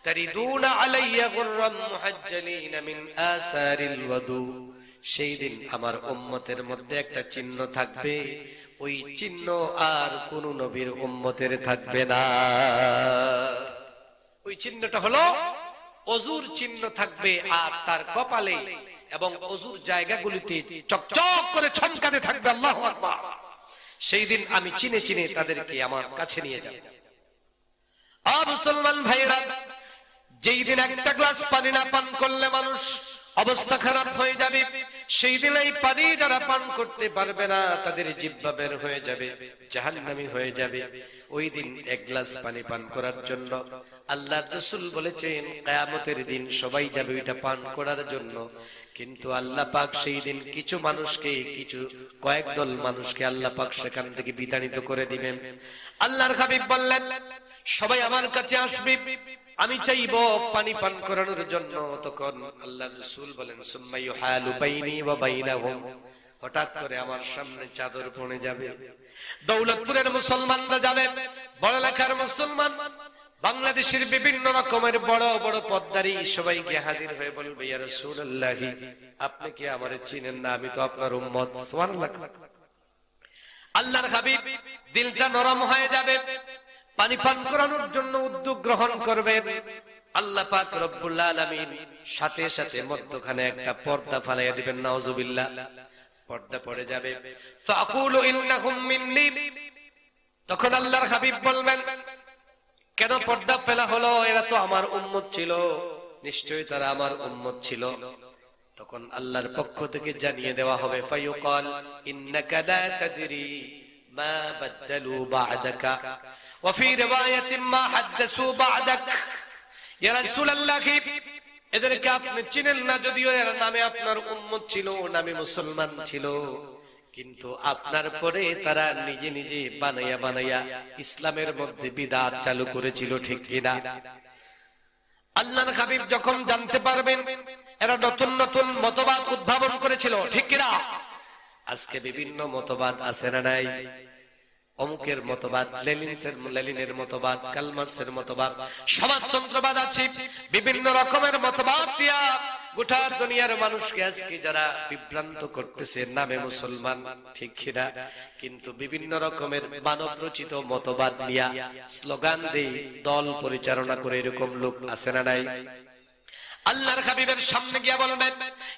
Speaker 1: তারিদুনা আলাইয়া গুররাম মুহাজ্জালিন মিন আসারিল ওয়াদু। সেই দিন আমার উম্মতের মধ্যে একটা চিহ্ন থাকবে, ওই চিহ্ন আর কোন নবীর উম্মতের থাকবে না। ওই চিহ্নটা হলো ওযুর চিহ্ন থাকবে, আর তার কপালে এবং ওযুর জায়গাগুলিতে চকচক করে চমকাতে থাকবে। আল্লাহু আকবার। সেই দিন আমি চিনে চিনে তাদেরকে আমার কাছে নিয়ে যাব। মুসলমান ভাইরা, যেই দিন একটা গ্লাস পানি না পান করলে মানুষ অবস্থা খারাপ হয়ে যাবে, সেই দিন এই পানি যারা পান করতে পারবে না তাদের জিহ্বা বের হয়ে যাবে, জাহান্নামী হয়ে যাবে। ওই দিন এক গ্লাস পানি পান করার জন্য আল্লাহর রাসূল বলেছেন কিয়ামতের দিন সবাই যাবে ওইটা পান করার জন্য, কিন্তু আল্লাহ পাক সেই দিন কিছু মানুষকে, কিছু কয়েক দল মানুষকে আল্লাহ পাক সেখান থেকে বিতাড়িত করে দিবেন। আল্লাহর হাবিব বললেন সবাই আমার কাছে আসবে, আমি চাইবো পানি পান করানোর জন্য। তখন আল্লাহর রাসূল বলেন সুম্মা ইউহালু বাইনি ওয়া বাইনাহুম, হঠাৎ করে আমার সামনে চাদর পড়ে যাবে। দৌলতপুরের মুসলমানরা যাবে, বড়লেখার মুসলমান, বাংলাদেশের বিভিন্ন রকমের বড় বড় পদধারী সবাই গিয়ে হাজির হয়ে বলবে ইয়া রাসূলুল্লাহ আপনি কি আমারে চিনেন না? আমি তো আপনার উম্মত। সুবহানাল্লাহ। আল্লাহর হাবিব দিলটা নরম হয়ে যাবে, পানি পান করানোর জন্য উদ্যোগ গ্রহণ করবেন। আল্লাহ পাক রব্বুল আলামিন সাথে সাথে মধ্যখানে একটা পর্দা ফালাইয়া দিবেন। নাউজুবিল্লাহ। পর্দা পড়ে যাবে। ফাকুলু ইন্নাহুম মিন্নি, তখন আল্লাহর হাবিব বলবেন কেন পর্দা ফেলা হলো? এরা তো আমার উম্মত ছিল, নিশ্চয়ই তারা আমার উম্মত ছিল। তখন আল্লাহর পক্ষ থেকে জানিয়ে দেওয়া হবে ফায়ুকাল ইন্নাকা লা তাদরি মা বাদদালু বা'দাকা ওয়া ফি রিওয়ায়াতিন মা হাদাসু বা'দাক। ইয়া রাসূলুল্লাহ এদেরকে আপনি চিনেন না, যদিও এর নামে আপনার উম্মত ছিল, নামে মুসলমান ছিল, কিন্তু আপনার পরে তারা নিজে নিজে বানাইয়া বানাইয়া ইসলামের মধ্যে বিদআত চালু করেছিল, ঠিক কিনা? আল্লাহর হাবিব যখন জানতে পারবেন এরা নতুন নতুন মতবাদ উদ্ভাবন করেছিল, ঠিক কিনা? আজকে বিভিন্ন মতবাদ আছে না নাই? অমুকের মতবাদ, লেনিনের মতবাদ, কালমার্সের মতবাদ, সমাজতন্ত্রবাদ আছে, বিভিন্ন রকমের মতবাদ দিয়া গোটা দুনিয়ার মানুষকে আজকে যারা বিভ্রান্ত করতেছে নামে মুসলমান, ঠিক কিনা? কিন্তু বিভিন্ন রকমের মানব রচিত মতবাদ নিয়া স্লোগান দিয়ে দল পরিচালনা করে এরকম লোক আছে না নাই? আল্লাহর হাবিবের সামনে গিয়া বলবেন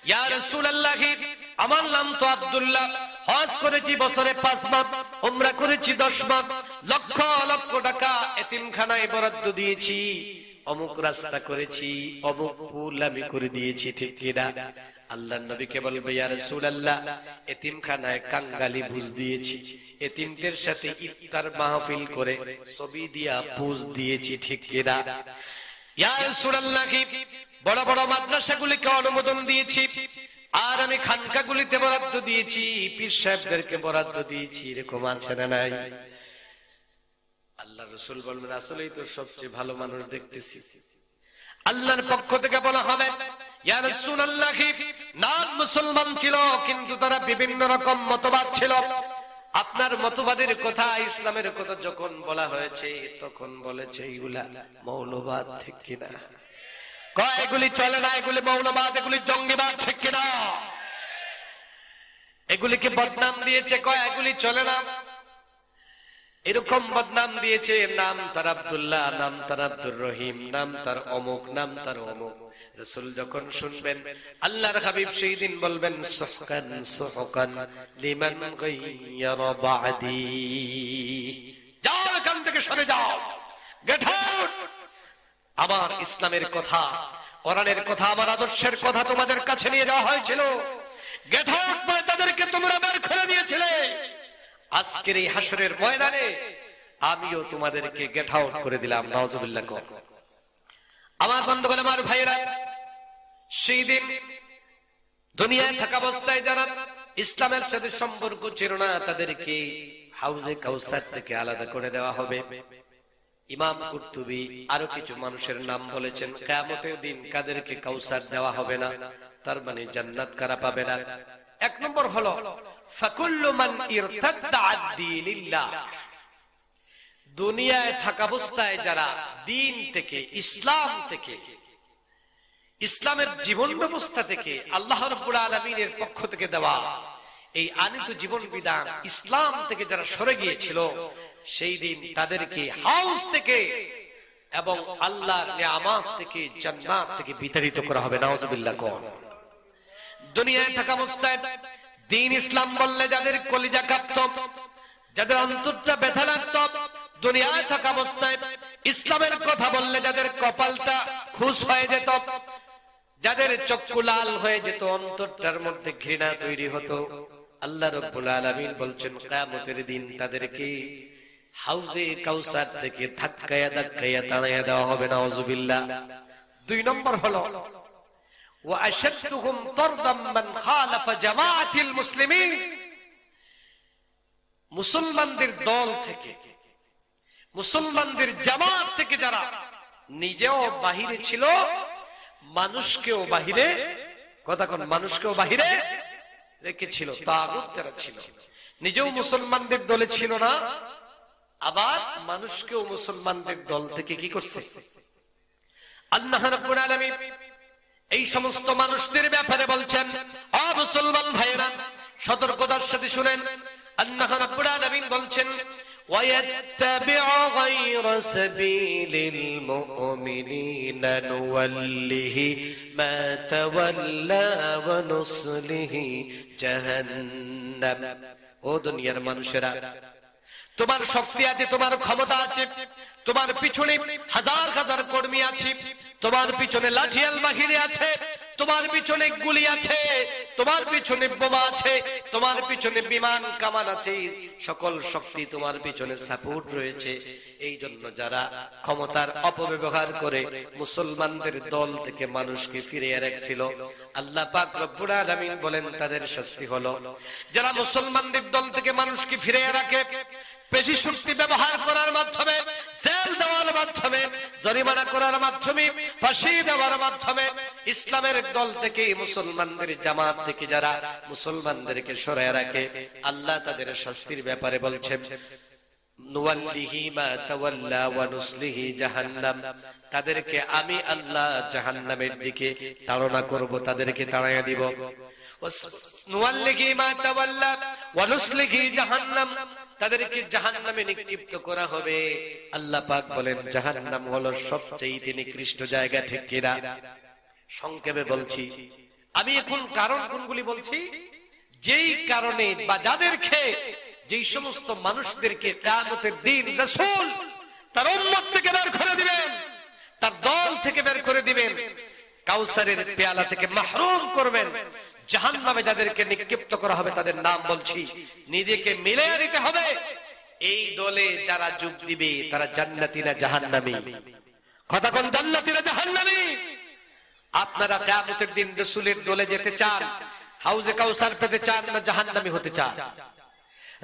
Speaker 1: ইয়া রাসূলুল্লাহ আমার নাম তো আব্দুল্লাহ, হজ করেছি বছরে 5 বার, উমরা করেছি 10 বার, লক্ষ লক্ষ টাকা এতিমখানায় বরাদ্দ দিয়েছি, অমুক রাস্তা করেছি, অমুক পুল আমি করে দিয়েছি, ঠিক কিনা? আল্লাহর নবীকে বলবে ইয়া রাসূলুল্লাহ এতিমখানায় কাঙ্গালি ভোজ দিয়েছি, এতিমদের সাথে ইফতার মাহফিল করে ছবি দিয়া পোজ দিয়েছি, ঠিক কিনা? ইয়া রাসূলুল্লাহ বড় বড় মাদ্রাসাগুলিকে অনুমোদন দিয়েছি, আর আমি খানকাগুলিতে বরাদ্দ দিয়েছি, পীর সাহেবদেরকে বরাদ্দ দিয়েছি, এরকম আছে না নাই? আল্লাহর রাসূল বলবেন আসলেই তো সবচেয়ে ভালো মানুষ দেখতেছি। আল্লাহর পক্ষ থেকে বলা হবে ইয়া রাসূলুল্লাহ নাম মুসলমান ছিল, কিন্তু তারা বিভিন্ন রকম মতবাদ ছিল। আপনার মতবাদের কথা, ইসলামের কথা যখন বলা হয়েছে তখন বলেছে এগুলা মৌলবাদ, ঠিক কিনা? কয় এগুলি চলে না, এগুলি মৌলবাদ, এগুলি জঙ্গিবাদ, ঠিক কিনা? এগুলিকে বদনাম দিয়েছে, কয় এগুলি চলে না। এরকম বদনাম দিয়েছে, নাম তার আব্দুল্লাহ, নাম তার আব্দুর রহিম, নাম তার অমুক, নাম তার অমুক। রাসূল যখন শুনবেন, আল্লাহর হাবিব সেই দিন বলবেন সুহকান সুহকান লিমান গায়্যারা বা'দি, যাও এখান থেকে সরে যাও, গেট আউট। আমার ইসলামের কথা, কোরআনের কথা, আমার আদর্শের কথা তোমাদের কাছে নিয়ে যাওয়া হয়েছিল, গেট আউট বলে তাদেরকে তোমরা বের করে দিয়েছিলে। আজকের এই হাসরের ময়দানে আমিও তোমাদেরকে গেট আউট করে দিলাম। নাউজুবিল্লাহ। আমার বন্ধুগণ, আমার ভাইরা, সেই দিন দুনিয়ায় থাকা অবস্থায় যারা ইসলামের সাথে সম্পর্ক ছিল না তাদেরকে হাউজে কাউসার থেকে আলাদা করে দেওয়া হবে। ইমাম কুরতুবী আরো কিছু মানুষের নাম বলেছেন, কিয়ামতের দিন কাদেরকে কাউসার দেওয়া হবে না, তার মানে জান্নাত কারা পাবে না। এক নম্বর হলো ফাকুল্লু মান ইরতাদ্দা আদ-দীনিল্লাহ, দুনিয়ায় থাকা অবস্থায় যারা দিন থেকে, ইসলাম থেকে, ইসলামের জীবন ব্যবস্থা থেকে, আল্লাহ রাব্বুল আলামিনের পক্ষ থেকে দেওয়া এই আনিত জীবন বিধান ইসলাম থেকে যারা সরে গিয়েছিল, সেই দিন তাদেরকে হাউস থেকে এবং আল্লাহর নিয়ামত থেকে, জান্নাত থেকে বিতাড়িত করা হবে। নাউজুবিল্লাহ। দুনিয়ায় থাকা অবস্থায় দিন ইসলাম বললে যাদের কলিজা কাঁপত, যাদের অন্তরটা ব্যথা লাগত, দুনিয়ায় থাকা অবস্থায় ইসলামের কথা বললে যাদের কপালটা খুশ হয়ে যেত, যাদের চক্ষু লাল হয়ে যেত, অন্তরটার মধ্যে ঘৃণা তৈরি হতো, আল্লাহ রাব্বুল আলামিন বলছেন কিয়ামতের দিন তাদেরকে হাউজে কাউসার থেকে ধাক্কায়া ধাক্কায়া তাড়াইয়া দেওয়া হবে। নাউজুবিল্লাহ। দুই নম্বর হলো ওয়া আশাদুহুম তারদাম মান খালাফা জামাআতিল মুসলিমিন, মুসলমানদের দল থেকে, মুসলমানদের জামাত থেকে যারা নিজেও বাহিরে ছিল, মানুষকেও বাহিরে, কথা কোন, মানুষকেও বাহিরে রেখেছিল, তাগুত যারা ছিল, নিজেও মুসলমানদের দলে ছিল না, আবার মানুষকেও মুসলমানদের দল থেকে কি করছে? আল্লাহ রাব্বুল আলামিন এই সমস্ত মানুষদের ব্যাপারে বলছেন, ও মুসলমান ভাইরা সতর্কতার সাথে শুনেন, আল্লাহ রাব্বুল আলামিন বলছেন وَيَتَّبِعَ غَيْرَ سَبِيلِ الْمُؤْمِنِينَ نُوَلِّهِ مَا تَوَلَّى وَنُصْلِهِ جَهَنَّمَ। ও দুনিয়ার মানুষেরা, তোমার শক্তি আছে, তোমার ক্ষমতা আছে, তোমার পিছনে হাজার হাজার কর্মী আছে, তোমার পিছনে লাঠিয়াল বাহিনী আছে, তোমার পিছনে গুলি আছে, তোমার পিছনে বোমা আছে, তোমার পিছনে বিমান কামান আছে, সকল শক্তি তোমার পিছনে সাপোর্ট রয়েছে। এই জন্য যারা ক্ষমতার অপব্যবহার করে মুসলমানদের দল থেকে মানুষকে ফিরিয়ে রাখছিল, আল্লাহ পাক রব্বুল আলামিন বলেন তাদের শাস্তি হলো যারা মুসলমানদের দল থেকে মানুষকে ফিরিয়ে রাখে, পেশি শক্তি ব্যবহার করার মাধ্যমে, জেল দেওয়ার মাধ্যমে, জরিমানা করার মাধ্যমে, ফাঁসি দেওয়ার মাধ্যমে ইসলামের দল থেকে, মুসলমানদের জামাত থেকে যারা মুসলমানদেরকে সরায় রাখে, আল্লাহ তাদের শাস্তির ব্যাপারে বলছেন নুওয়াল্লিহি মা তাওয়াল্লা ওয়া নুসলিহি জাহান্নাম, তাদেরকে আমি আল্লাহ জাহান্নামের দিকে তাড়না করব, তাদেরকে তাড়াইয়া দিব। নুওয়াল্লিহি মা তাওয়াল্লা ওয়া নুসলিহি জাহান্নাম, তাদেরকে জাহান্নামে নিক্ষিপ্ত করা হবে। আল্লাহ পাক বলেন জাহান্নাম হলো সবচেয়ে নিকৃষ্ট জায়গা, ঠিক কিনা? সংক্ষেপে বলছি, আমি এখন কারণ কোনগুলি বলছি, যেই কারণে বা যাদেরকে, যেই সমস্ত মানুষদেরকে কিয়ামতের দিন রাসূল তার উম্মত থেকে বের করে দিবেন, তার দল থেকে বের করে দিবেন, কাউসারের পেয়ালা থেকে মাহরুম করবেন, জাহান্নামে যাদেরকে নিক্ষিপ্ত করা হবে তাদের নাম বলছি, নিজেকে মিলিয়ে দিতে হবে। এই দলে যারা যোগ দিবে তারা জান্নাতি না জাহান্নামী? কথা কোন, জান্নাতি না জাহান্নামী? আপনারা কিয়ামতের দিন রাসূলের দলে যেতে চান, হাউজে কাউসার পেতে চান, না জাহান্নামী হতে চান?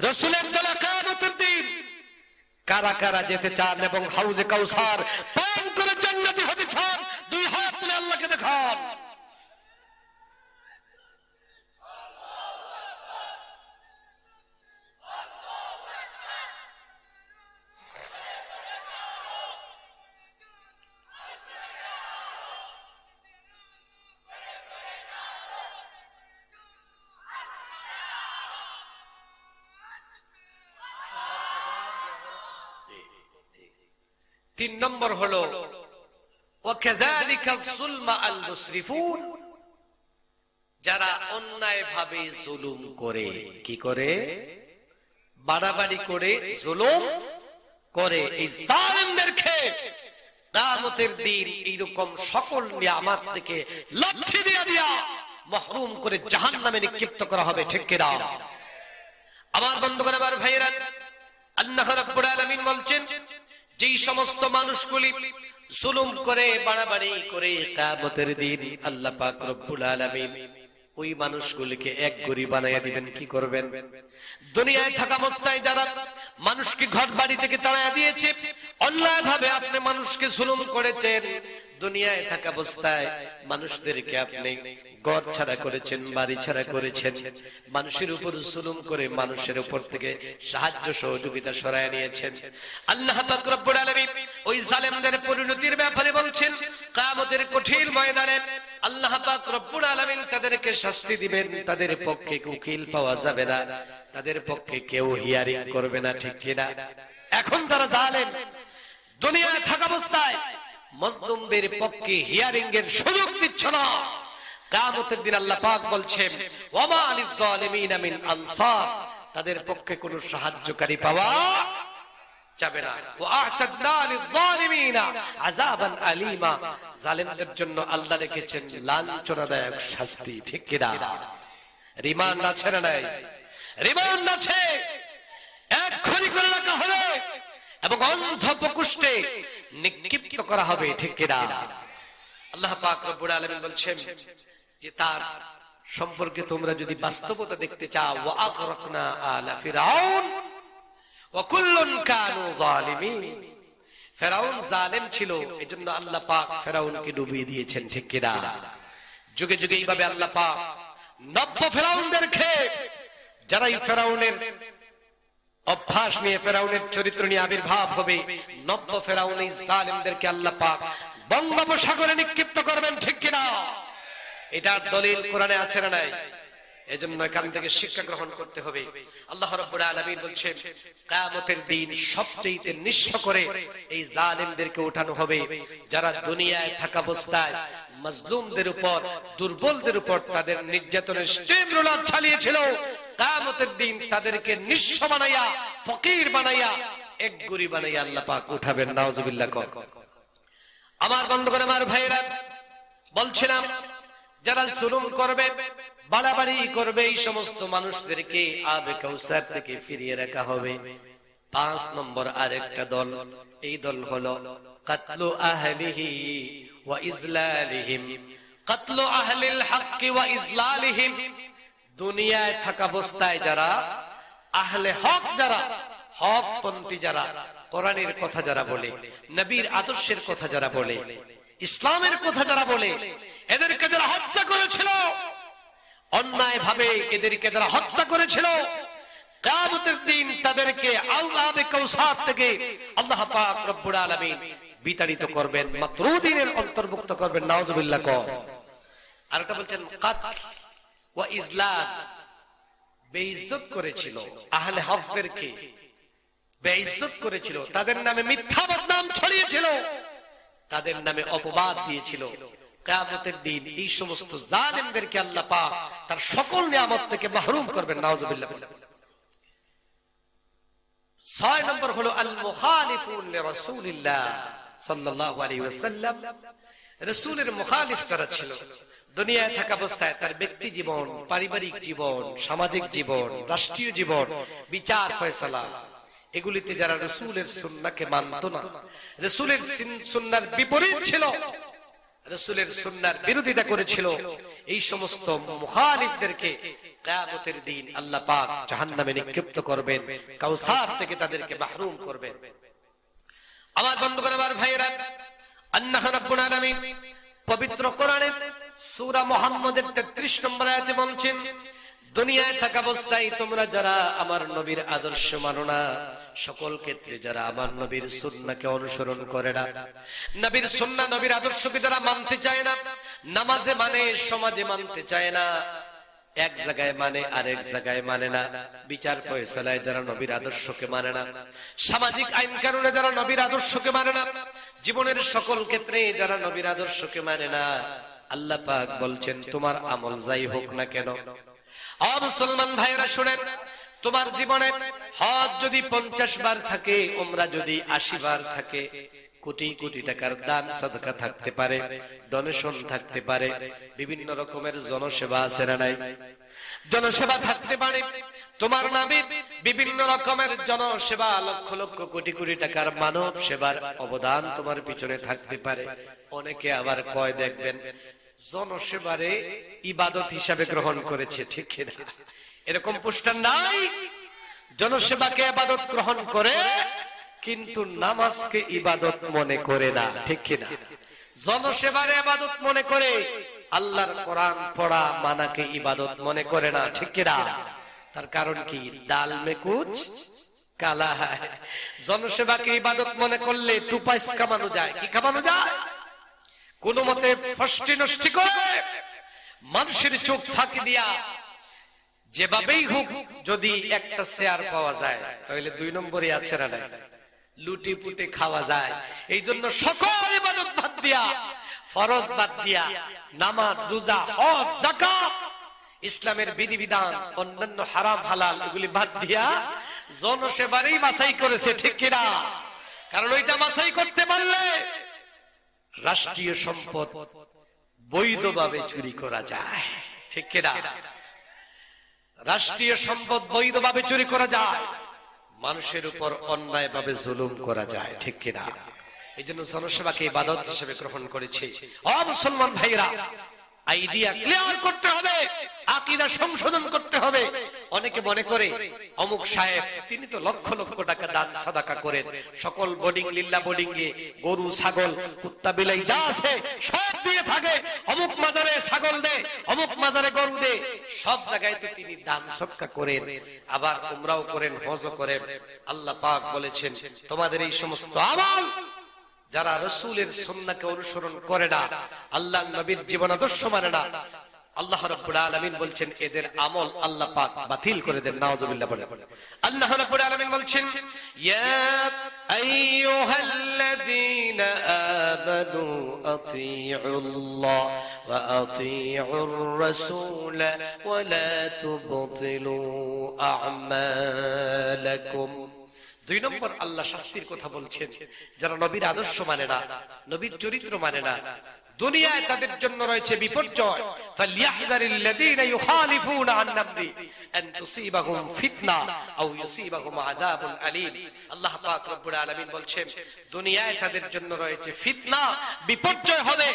Speaker 1: রাসূলের দলে কিয়ামতের দিন কারা কারা যেতে চান এবং হাউজে কাউসার পান করে জান্নাতি হতে চান? দুই হাত তুলে আল্লাহকে দেখান। তিন নম্বর হলো ওয়াকাযালিকা যুলমা আল মুসরিফুন, যারা অন্যায়ভাবে জুলুম করে, কি করে? বাড়াবাড়ি করে, জুলুম করে। এই জালিমদেরকে কিয়ামতের দিন এইরকম সকল নিয়ামত থেকে লাঠি দিয়ে দিয়া মাহরুম করে জাহান্নামে নিক্ষিপ্ত করা হবে, ঠিক কি না? আমার বন্ধুগণ, আমার ভাইয়েরা, আল্লাহ রাব্বুল আলামিন বলছেন যেই সমস্ত মানুষগুলি জুলুম করে, বাড়াবাড়ি করে, কিয়ামতের দিন আল্লাহ পাক রব্বুল আলামিন ওই মানুষগুলিকে এক গরি বানাইয়া দিবেন। কি করবেন? দুনিয়ায় থাকা অবস্থায় যারা মানুষকে ঘর বাড়ি থেকে তাড়াইয়া দিয়েছে, অন্যায়ভাবে আপনি মানুষকে জুলুম করেছেন, দুনিয়ায় থাকা অবস্থায় মানুষদেরকে আপনি ঘর ছাড়া করেছেন, বাড়ি ছাড়া করেছেন, মানুষের উপর জুলুম করে মানুষের উপর থেকে সাহায্য সহযোগিতা সরায় নিয়েছেন। আল্লাহ পাক রব্বুল আলামিন ওই জালেমদের পরিণতির ব্যাপারে বলছেন, কিয়ামতের কঠিন ময়দানে আল্লাহ পাক রব্বুল আলামিন তাদেরকে শাস্তি দিবেন। তাদের পক্ষে উকিল পাওয়া যাবে না, তাদের পক্ষে কেউ হিয়ারিং করবে না, ঠিক কিনা? এখন তারা জালেম, দুনিয়ায় থাকা অবস্থায় মজলুমদের পক্ষে হিয়ারিং এর সুযোগ দিচ্ছ না। কিয়ামতের দিন আল্লাহ পাক বলছেন ওয়া মা লিজ জালিমিনা মিন আনসার, তাদের পক্ষে কোনো সাহায্যকারী পাওয়া যাবে না। ওয়া আ'তাদনা লিজ জালিমিনা আযাবান আলীমা, জালেমদের জন্য আল্লাহ রেখেছেন লাঞ্ছনাদায়ক শাস্তি, ঠিক কি না? রিমান্ড আছে না নাই? রিমান্ড আছে, এক্ষুনি করে রাখা হবে এবং অন্ধ প্রকোষ্ঠে নিক্ষিপ্ত করা হবে, ঠিক কি না? আল্লাহ পাক রব্বুল আলামিন বলছেন যে তার সম্পর্কে তোমরা যদি বাস্তবতা দেখতে চাও, ওয়া আগরাকনা আলা ফিরাউন ওয়া কুল্লুন কানু যালিমিন, ফিরাউন জালেম ছিল, এজন্য আল্লাহ পাক ফিরাউনকে ডুবিয়ে দিয়েছেন, ঠিক কি না? যুগে যুগে এইভাবে আল্লাহ পাক নব্য ফিরাউনদেরকে, যারা এই ফিরাউনের অভ্যাস নিয়ে, ফিরাউনের চরিত্র নিয়ে আবির্ভাব হবে, নব্য ফিরাউন এই জালেমদেরকে আল্লাহ পাক বঙ্গোপসাগরে নিক্ষিপ্ত করবেন, ঠিক কি না? এটা দলিল কোরআনে আছে না নাই? এজন্য এখান থেকে শিক্ষা গ্রহণ করতে হবে। আল্লাহ রাব্বুল আলামিন বলছেন কিয়ামতের দিন সবচেয়ে নিঃস্ব করে এই জালিমদেরকে উঠানো হবে, যারা দুনিয়ায় থাকা অবস্থায় মাজলুমদের উপর, দুর্বলদের উপর তাদের নির্যাতনের স্টিম রোলার চালিয়েছিল। কিয়ামতের দিন তাদেরকে নিঃস্ব বানাইয়া, ফকির বানাইয়া, এক গরি বানাইয়া আল্লাহ পাক উঠাবেন। নাউজুবিল্লাহ। আমার বন্ধুগণ, আমার ভাইরা, বলছিলাম যারা জুলুম করবে, বাড়াবাড়ি করবে, এই সমস্ত মানুষদেরকে আবে কাউসার থেকে ফিরিয়ে রাখা হবে। 5 নম্বর আরেকটা দল, এই দল হলো কাতলু আহলিহি ওয়া ইজলালিহিম, কাতলু আহলিল হক ওয়া ইজলালিহিম। দুনিয়ায় থাকা অবস্থায় যারা আহলে হক, যারা হকপন্থী, যারা কোরআনের কথা যারা বলে, নবীর আদর্শের কথা যারা বলে, ইসলামের কথা যারা বলে, এদেরকে যারা হত্যা করেছিল, অন্যায় ভাবে এদেরকে যারা হত্যা করেছিল, কিয়ামতের দিন তাদেরকে আবে কাউসার থেকে আল্লাহ পাক রব্বুল আলামিন বিতাড়িত করবেন, মাতরুদিনের অন্তর্ভুক্ত করবেন। নাউজুবিল্লাহ। আর এটা বলছেন কাতল ওয়া ইজলাল, বেইজ্জত করেছিল আহলে হকদেরকে, বেইজ্জত করেছিল, তাদের নামে মিথ্যা বদনাম ছড়িয়েছিল, তাদের নামে অপবাদ দিয়েছিল। কিয়ামতের দিন এই সমস্ত জালিমদেরকে আল্লাহ পাক তার সকল নিয়ামত থেকে মাহরুম করবেন। নাউজুবিল্লাহ। 6 নম্বর হলো আল মুখালিফুন লিরাসূলিল্লাহ সাল্লাল্লাহু আলাইহি ওয়াসাল্লাম। রাসূলের মুখালিফ যারা ছিল, দুনিয়ায় থাকা অবস্থায় তার ব্যক্তি জীবন, পারিবারিক জীবন, সামাজিক জীবন, রাষ্ট্রীয় জীবন, বিচার ফয়সালা, এগুলিতে যারা রাসূলের সুন্নাহকে মানত না, রাসূলের সুন্নাহর বিপরীত ছিল, রাসূলের সুন্নাহর বিরোধিতা করেছিল, এই সমস্ত মুখালিফদেরকে কিয়ামতের দিন আল্লাহ পাক জাহান্নামে নিক্ষিপ্ত করবেন, কাউসার থেকে তাদেরকে মাহরুম করবেন। আমার বন্ধুগণ, আমার ভাইয়েরা, আল্লাহ রাব্বুল আলামিন পবিত্র কোরআনের সূরা মুহাম্মদের 33 নম্বর আয়াতে বলছেন, দুনিয়ায় থাকা অবস্থায় তোমরা যারা আমার নবীর আদর্শ মানো না, সকল ক্ষেত্রে যারা আমার নবীর সুন্নাহকে অনুসরণ করে না, নবীর সুন্নাহ, নবীর আদর্শকে যারা মানতে চায় না, নামাজে মানে, সমাজে মানতে চায় না, এক জায়গায় মানে আর এক জায়গায় মানে না। বিচার ফয়সালায় যারা নবীর আদর্শকে মানে না, সামাজিক আইন কানুনে যারা নবীর আদর্শকে মানে না, জীবনের সকল ক্ষেত্রে যারা নবীর আদর্শকে মানে না, আল্লাহ পাক বলছেন তোমার আমল যাই হোক না কেন, মুসলমান ভাইরা শুনেন, তোমার জীবনে হজ যদি 50 বার থাকে, উমরা যদি 80 বার থাকে, কোটি কোটি টাকার দান সাদকা থাকতে পারে, ডোনেশন থাকতে পারে, বিভিন্ন রকমের জনসেবা আছে না নাই? জনসেবা থাকতে পারে, তোমার নামে বিভিন্ন রকমের জনসেবা, লক্ষ লক্ষ কোটি কোটি টাকার মানব সেবার অবদান তোমার পিছনে থাকতে পারে। অনেকে আবার কয় দেখবেন জনসেবারে ইবাদত হিসাবে গ্রহণ করেছে, ঠিক কিনা? এরকম পোস্টার নাই? জনসেবাকে ইবাদত গ্রহণ করে কিন্তু নামাজকে ইবাদত মনে করে না, ঠিক কিনা? জনসেবারে ইবাদত মনে করে, আল্লাহর কোরআন পড়া মানাকে ইবাদত মনে করে না, ঠিক কিনা? তার কারণ কি? দাল মে কুছ কালা হ্যায়। জনসেবাকে ইবাদত মনে করলে টুপাইস কামানো যায়। কি কামানো যায়? কোন মতে ফষ্টি নষ্টি করে মানুষের চোখ ফাঁকি দিয়া যেভাবেই হোক যদি একটা শেয়ার পাওয়া যায় তাহলে 2 নম্বরে আছে না নাই? লুটি পুটে খাওয়া যায়। এই জন্য সকল ইবাদত বাদ দিয়া, ফরজ বাদ দিয়া, নামাজ, রোজা, হজ, যাকাত, ইসলামের বিধিবিধান, অন্যান্য হারাম হালাল এগুলি বাদ দিয়া জনসেবারই বাছাই করেছে, ঠিক কিনা? কারণ ওইটা বাছাই করতে পারলে রাষ্ট্রীয় সম্পদ বৈধভাবে চুরি করা যায়, ঠিক কিনা? রাষ্ট্রীয় সম্পদ বৈধভাবে চুরি করা যায়, মানুষের উপর অন্যায়ভাবে জুলুম করা যায়, ঠিক কিনা? এই জন্য জনসেবাকে ইবাদত হিসেবে গ্রহণ করেছে। মুসলমান ভাইরা, আইডিয়া ক্লিয়ার করতে হবে, আকীদা সংশোধন করতে হবে। অনেকে মনে করে অমুক সাহেব তিনি তো লক্ষ লক্ষ টাকা দান সাদাকা করেন, সকল বোর্ডিং লিল্লা বোর্ডিং এ গরু ছাগল কুত্তা বিলাই যা আছে সব দিয়ে থাকে, অমুক মাজারে ছাগল দে, অমুক মাজারে গরু দে, সব জায়গায় তো তিনি দান সদকা করেন, আবার উমরাও করেন, হজও করেন। আল্লাহ পাক বলেছেন তোমাদের এই সমস্ত আমল যারা রাসূলের সুন্নাহকে অনুসরণ করে না, আল্লাহর নবীর জীবন আদর্শ মানে না, আল্লাহ রাব্বুল আলামিন বলছেন এদের আমল আল্লাহ পাক বাতিল করে দেন। নাউযুবিল্লাহ বলে আল্লাহ রাব্বুল আলামিন বলছেন ইয়া আইয়ুহাল্লাযীনা আমানু আতিউল্লাহ ওয়া আতিউর রাসূল ওয়া লা তুবতিলু আ'মালাকুম। 2 নম্বর আল্লাহ শাস্তির কথা বলছেন যারা নবীর আদর্শ মানে না, নবীর চরিত্র মানে না, দুনিয়ায় তাদের জন্য রয়েছে বিপর্যয়। ফালইয়াহযারিল্লাযীনা ইউখালিফুনা আন আমরি আন তুসিবাহুম ফিতনা আও ইউসিবাহুম আযাবুন আলীম। আল্লাহ পাক রব্বুল আলামিন বলছেন দুনিয়ায় তাদের জন্য রয়েছে ফিতনা, বিপর্যয় হবে,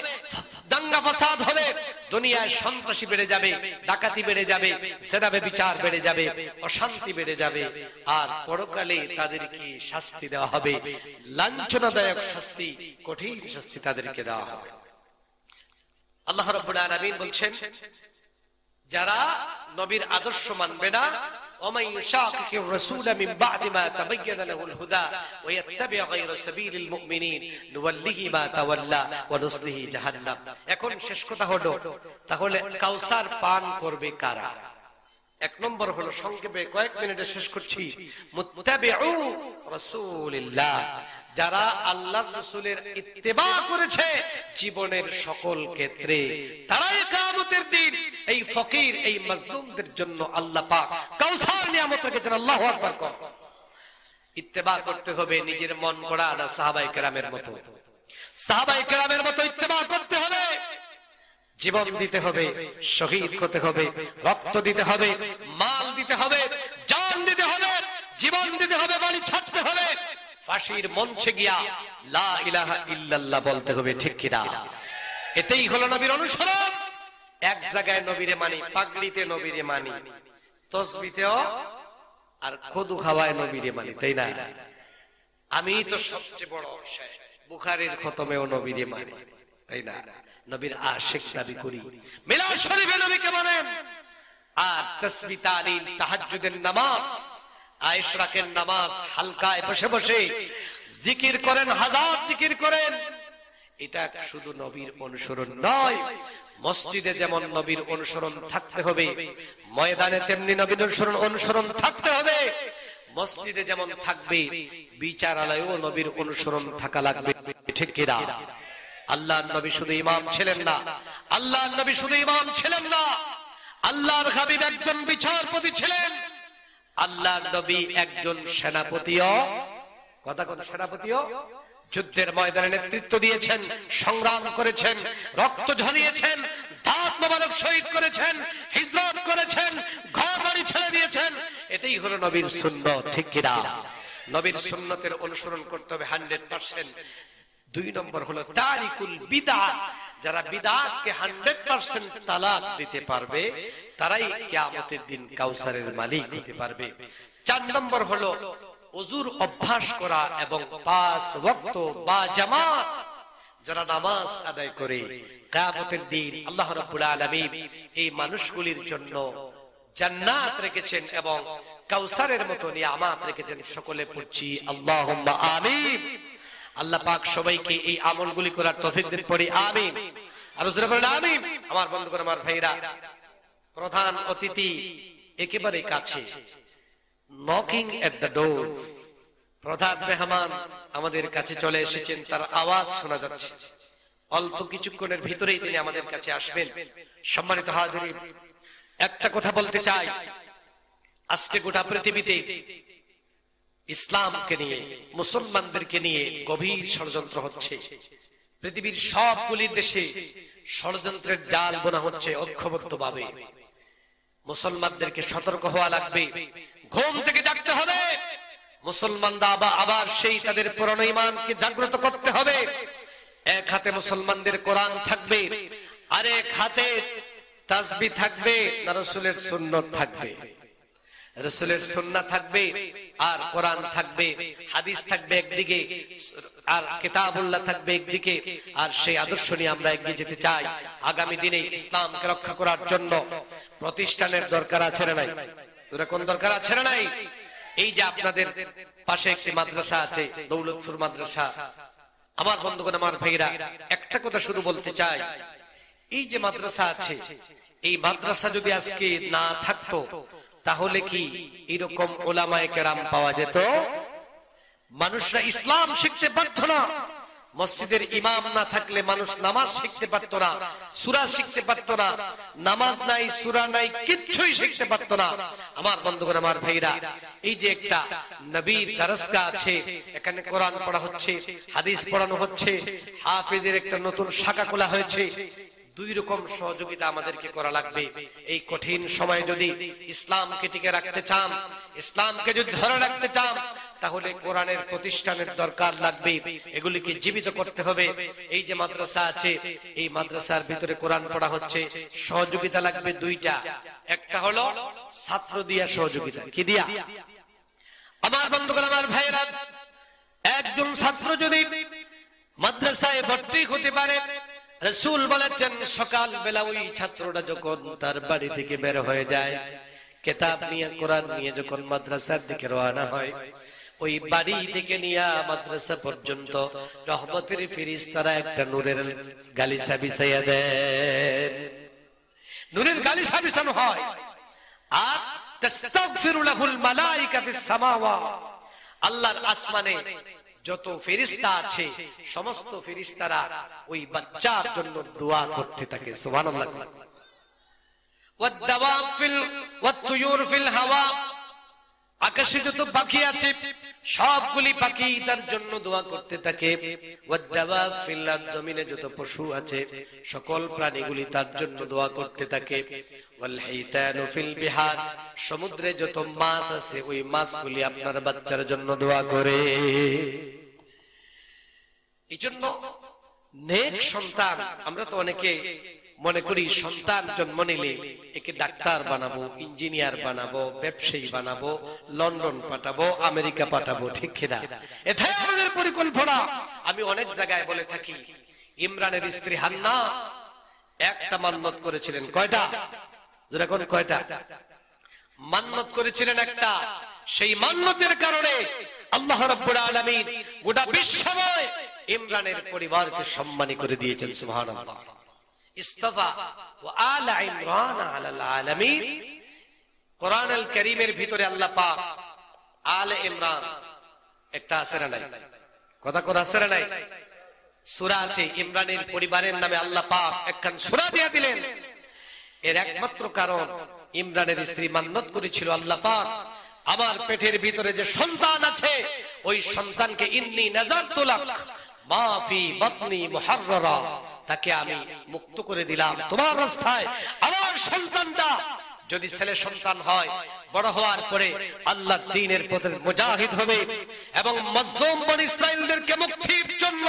Speaker 1: দাঙ্গা ফাসাদ হবে, দুনিয়ায় সন্ত্রাসী বেড়ে যাবে, ডাকাতি বেড়ে যাবে, জেনা ব্যভিচার বেড়ে যাবে, অশান্তি বেড়ে যাবে, আর পরকালে তাদেরকে শাস্তি দেওয়া হবে, লাঞ্ছনাদায়ক শাস্তি, কঠিন শাস্তি তাদেরকে দেওয়া হবে। আল্লাহ রাব্বুল আলামিন বলছেন যারা নবীর আদর্শ মানবে না, ومن يشاقق الرسول من بعد ما تبين له الهدى ويتبع غير سبيل المؤمنين نوله ما تولى ونصله جهنم। এখন শেষ কথা হলো তাহলে কাউসার পান করবে কারা? 1 নম্বর হলো, সংক্ষেপে কয়েক মিনিটে শেষ করছি, মুত্তাবিউ রাসূলিল্লাহ, যারা আল্লাহর রাসূলের ইত্তেবা করেছে জীবনের সকল ক্ষেত্রে, তারাই কিয়ামতের দিন এই ফকির এই মাজলুমদের জন্য আল্লাহ পাক কাউসার নিয়ামত রেখেছেন। আল্লাহু আকবার। ইত্তেবা করতে হবে নিজের মন গড়া না, সাহাবায়ে কেরামের মতো, সাহাবায়ে কেরামের মতো ইত্তেবা করতে হবে, জীবন দিতে হবে, শহীদ হতে হবে, রক্ত দিতে হবে, মাল দিতে হবে, জান দিতে হবে, জীবন দিতে হবে, বাড়ি ছাড়তে হবে, ফাঁসির মঞ্চে গিয়া লা ইলাহা ইল্লাল্লাহ বলতে হবে, ঠিক কিনা? এটাই হলো নবীর অনুসরণ। এক জায়গায় নবীরে মানি, পাগড়িতে নবীরে মানি, তসবিতেও আর কদু খাওয়ায় নবীরে মানি, তাই না? আমি তো সবচেয়ে বড় বুখারীর খতমেও নবীরে মানি, তাই না? নবীর আশিক দাবি করি, মিলাদ শরীফে নবীকে মানেন, আর তাসবিহ, তাহলিল, তাহাজ্জুদের নামাজ, আইশরাকের নামাজ হালকায় বসে বসে জিকির করেন, হাজার জিকির করেন, এটা শুধু নবীর অনুসরণ নয়, মসজিদে যেমন নবীর অনুসরণ থাকতে হবে, ময়দানে তেমনি নবীর অনুসরণ থাকতে হবে। মসজিদে যেমন থাকবে, বিচারালয়েও নবীর অনুসরণ থাকা লাগবে, ঠিক কিনা? আল্লাহর নবী শুধু ইমাম ছিলেন না, আল্লাহর নবী শুধু ইমাম ছিলেন না, আল্লাহর হাবিব একজন বিচারপতি ছিলেন, আল্লাহর নবী একজন সেনাপতিও, কথা কোন সেনাপতিও, যুদ্ধের ময়দানে নেতৃত্ব দিয়েছেন, সংগ্রাম করেছেন, রক্ত ঝরিয়েছেন, দাঁত মোবারক শহীদ করেছেন, হিজরত করেছেন, ঘর বাড়ি ছেড়ে দিয়েছেন। এটাই হলো নবীর সুন্নাত, ঠিক কিনা? নবীর সুন্নতের অনুসরণ করতে হবে 100%। 2 নম্বর হলো তারিকুল বিদআহ। যারা বিদআতকে 100% তালাক দিতে পারবে তারাই কিয়ামতের দিন কাউসারের মালিক হতে পারবে। 4 নম্বর হলো ওযুর অভ্যাস করা এবং 5 ওয়াক্ত বা জামাত যারা নামাজ আদায় করে, কিয়ামতের দিন আল্লাহ রাব্বুল আলামিন এই মানুষগুলির জন্য জান্নাত রেখেছেন এবং কাউসারের মতো নিয়ামত রেখেছেন। সকলে পড়ছি আল্লাহুম্মা আমিন। আল্লাহ পাক সবাইকে এই আমলগুলি করার তৌফিক দিন, পড়ি আমিন। আর জোরে বলেন আমিন। আমার বন্ধুগণ, আমার ভাইরা, প্রধান অতিথি একেবারে কাছে, নকিং এট দ্য ডোর। প্রধান মেহমান আমাদের কাছে চলে এসেছেন, তার আওয়াজ শোনা যাচ্ছে। অল্প কিছুক্ষণের ভিতরেই তিনি আমাদের কাছে আসবেন। সম্মানিত হাজিরিন, একটা কথা বলতে চাই, আজকে গোটা পৃথিবীতে ইসলামকে নিয়ে, মুসলমানদেরকে নিয়ে গভীর ষড়যন্ত্র হচ্ছে। পৃথিবীর সবগুলি দেশে ষড়যন্ত্রের জাল বোনা হচ্ছে ঐক্যবদ্ধভাবে। মুসলমানদেরকে সতর্ক হওয়া লাগবে, ঘুম থেকে জাগতে হবে। মুসলমানরা আবার সেই তাদের পুরনো ঈমানকে জাগ্রত করতে হবে। এক হাতে মুসলমানদের কোরআন থাকবে, আরেক হাতে তাসবিহ থাকবে, রাসূলের সুন্নাত থাকবে। রাসূলের সুন্নাহ থাকবে আর কোরআন থাকবে, হাদিস থাকবে একদিকে আর কিতাবুল্লাহ থাকবে একদিকে। আর সেই আদর্শ নিয়ে আমরা এগিয়ে যেতে চাই। আগামী দিনে ইসলামকে রক্ষা করার জন্য প্রতিষ্ঠানের দরকার আছে না নাই? তোরা কোন দরকার আছে না নাই? এই যে আপনাদের পাশে একটি মাদ্রাসা আছে, দৌলতপুর মাদ্রাসা। আমার বন্ধুগণ, আমার ভাইরা, একটা কথা শুধু বলতে চাই, এই যে মাদ্রাসা আছে, এই মাদ্রাসা যদি আজকে না থাকতো তাহলে কি এরকম উলামায়ে কেরাম পাওয়া যেত? মানুষরা ইসলাম শিখতে পারত না। মসজিদের ইমাম না থাকলে মানুষ নামাজ শিখতে পারত না, সূরা শিখতে পারত না। নামাজ নাই, সূরা নাই, কিচ্ছুই শিখতে পারত না। আমার বন্ধুগণ, আমার ভাইরা, এই যে একটা নবীর দরসগাহ আছে, এখানে কোরআন পড়া হচ্ছে, হাদিস পড়ানো হচ্ছে, হাফেজের একটা নতুন শাখা খোলা হয়েছে। 2 রকম সহযোগিতা আমাদেরকে করা লাগবে। এই কঠিন সময়ে যদি ইসলামকে টিকে রাখতে চান, ইসলামকে যদি ধরে রাখতে চান, তাহলে কোরআনের প্রতিষ্ঠানের দরকার লাগবে। এগুলিকে জীবিত করতে হবে। এই যে মাদ্রাসা আছে, এই মাদ্রাসার ভিতরে কোরআন পড়া হচ্ছে, সহযোগিতা লাগবে 2টা। একটা হলো ছাত্র দিয়া সহযোগিতা। কি দিয়া? আমার বন্ধুগণ, আমার ভাইরা, একজন ছাত্র যদি মাদ্রাসায় ভর্তি হতে পারে, রাসূল বলেছেন সকাল বেলা ওই ছাত্রটা যখন তার বাড়ি থেকে বের হয়ে যায়, কিতাব নিয়ে, কোরআন নিয়ে যখন মাদ্রাসার দিকে রওনা হয়, ওই বাড়ি থেকে নিয়ে মাদ্রাসা পর্যন্ত রহমতের ফেরেশতারা একটা নূরের গালিচা বিছাইয়া দেন। নূরের গালিচা বিছানো হয়। আর তাস্তাগফিরু লাহুল মালায়েকা ফিস সামাওয়াত, আল্লাহর আসমানে যত ফেরেশতা আছে সমস্ত ফেরেশতারা ওই বাচ্চার জন্য দোয়া করতে থাকে। সুবহানাল্লাহ। ওয়াদ-দাওয়াব ওয়াত-তুয়ুর ফিল হাওয়া, আকাশে যত পাখি আছে সবগুলি পাখি তার জন্য দোয়া করতে থাকে। ওয়াদ-দাওয়াব ফিল আরদ, জমিনে যত পশু আছে সকল প্রাণীগুলি তার জন্য দোয়া করতে থাকে। ওয়াল হাইতানু ফিল বিহার, সমুদ্রে যত মাছ আছে ওই মাছগুলি আপনার বাচ্চার জন্য দোয়া করে। এইজন্য নেক সন্তান, আমরা তো অনেকে মনে করি সন্তান জন্ম নিলে একে ডাক্তার বানাবো, ইঞ্জিনিয়ার বানাবো, ব্যবসায়ী বানাবো, লন্ডন পাঠাবো, আমেরিকা পাঠাবো, ঠিক কিনা? এটাই আমাদের পরিকল্পনা। আমি অনেক জায়গায় বলে থাকি, ইমরানের স্ত্রী হান্না একটা মান্নত করেছিলেন। কয়টা? যেরকম কয়টা মান্নত করেছিলেন? একটা। সেই মান্যতের কারণে আল্লাহ রাব্বুল আলামিন গোটা বিশ্বময় ইমরানের পরিবারকে সম্মানিত করে দিয়েছেন। সুবহানাল্লাহ। ইস্তাফা ওয়া আলা ইমরান আলাল আলামিন। কোরআনুল কারীমের ভিতরে আল্লাহ পাক আলে ইমরান একটা আছে না নাই? কথা কোন আছে না নাই? সূরা আছে, ইমরানের পরিবারের নামে আল্লাহ পাক একখান সূরা দিয়ে দিলেন। এর একমাত্র কারণ ইমরানের স্ত্রী মান্যত করেছিল, আল্লাহ পাক আমার পেটের ভিতরে যে সন্তান আছে ওই সন্তানকে ইন্নী নাযারতু লাক মা ফি বাতনি মুহাররারা, তাকে আমি মুক্ত করে দিলাম তোমার রাস্তায়। আমার সন্তানটা যদি ছেলে সন্তান হয়, বড় হওয়ার পরে আল্লাহর দ্বীনের পথে মুজাহিদ হবে এবং মজলুম বনি ইসরাঈলদেরকে মুক্তির জন্য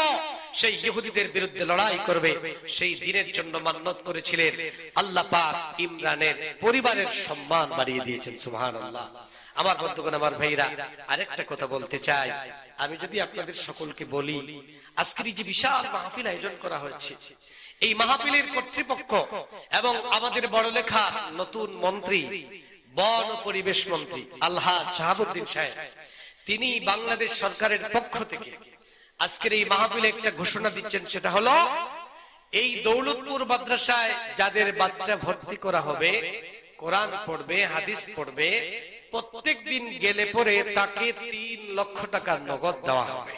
Speaker 1: সেই ইহুদিদের বিরুদ্ধে লড়াই করবে। সেই দ্বীনের জন্য মান্যত করেছিলেন। আল্লাহ পাক ইমরানের পরিবারের সম্মান বাড়িয়ে দিয়েছেন। সুবহানাল্লাহ। আমার বন্ধুগণ, আমার ভাইরা, আরেকটা কথা বলতে চাই। আমি যদি আপনাদের সকলকে বলি, আজকের যে বিশাল মাহফিল আয়োজন করা হয়েছে, এই মাহফিলের কর্তৃপক্ষ এবং আমাদের বড়লেখা নতুন মন্ত্রী, বন ও পরিবেশ মন্ত্রী আলহাজ শাহাবুদ্দিন সাহেব, তিনি বাংলাদেশ সরকারের পক্ষ থেকে আজকের এই মাহফিলে একটা ঘোষণা দিচ্ছেন। সেটা হলো, এই দৌলতপুর মাদ্রাসায় যাদের বাচ্চা ভর্তি করা হবে, কোরআন পড়বে, হাদিস পড়বে, প্রত্যেক দিন গেলে পরে তাকে 3 লক্ষ টাকা নগদ দেওয়া হবে।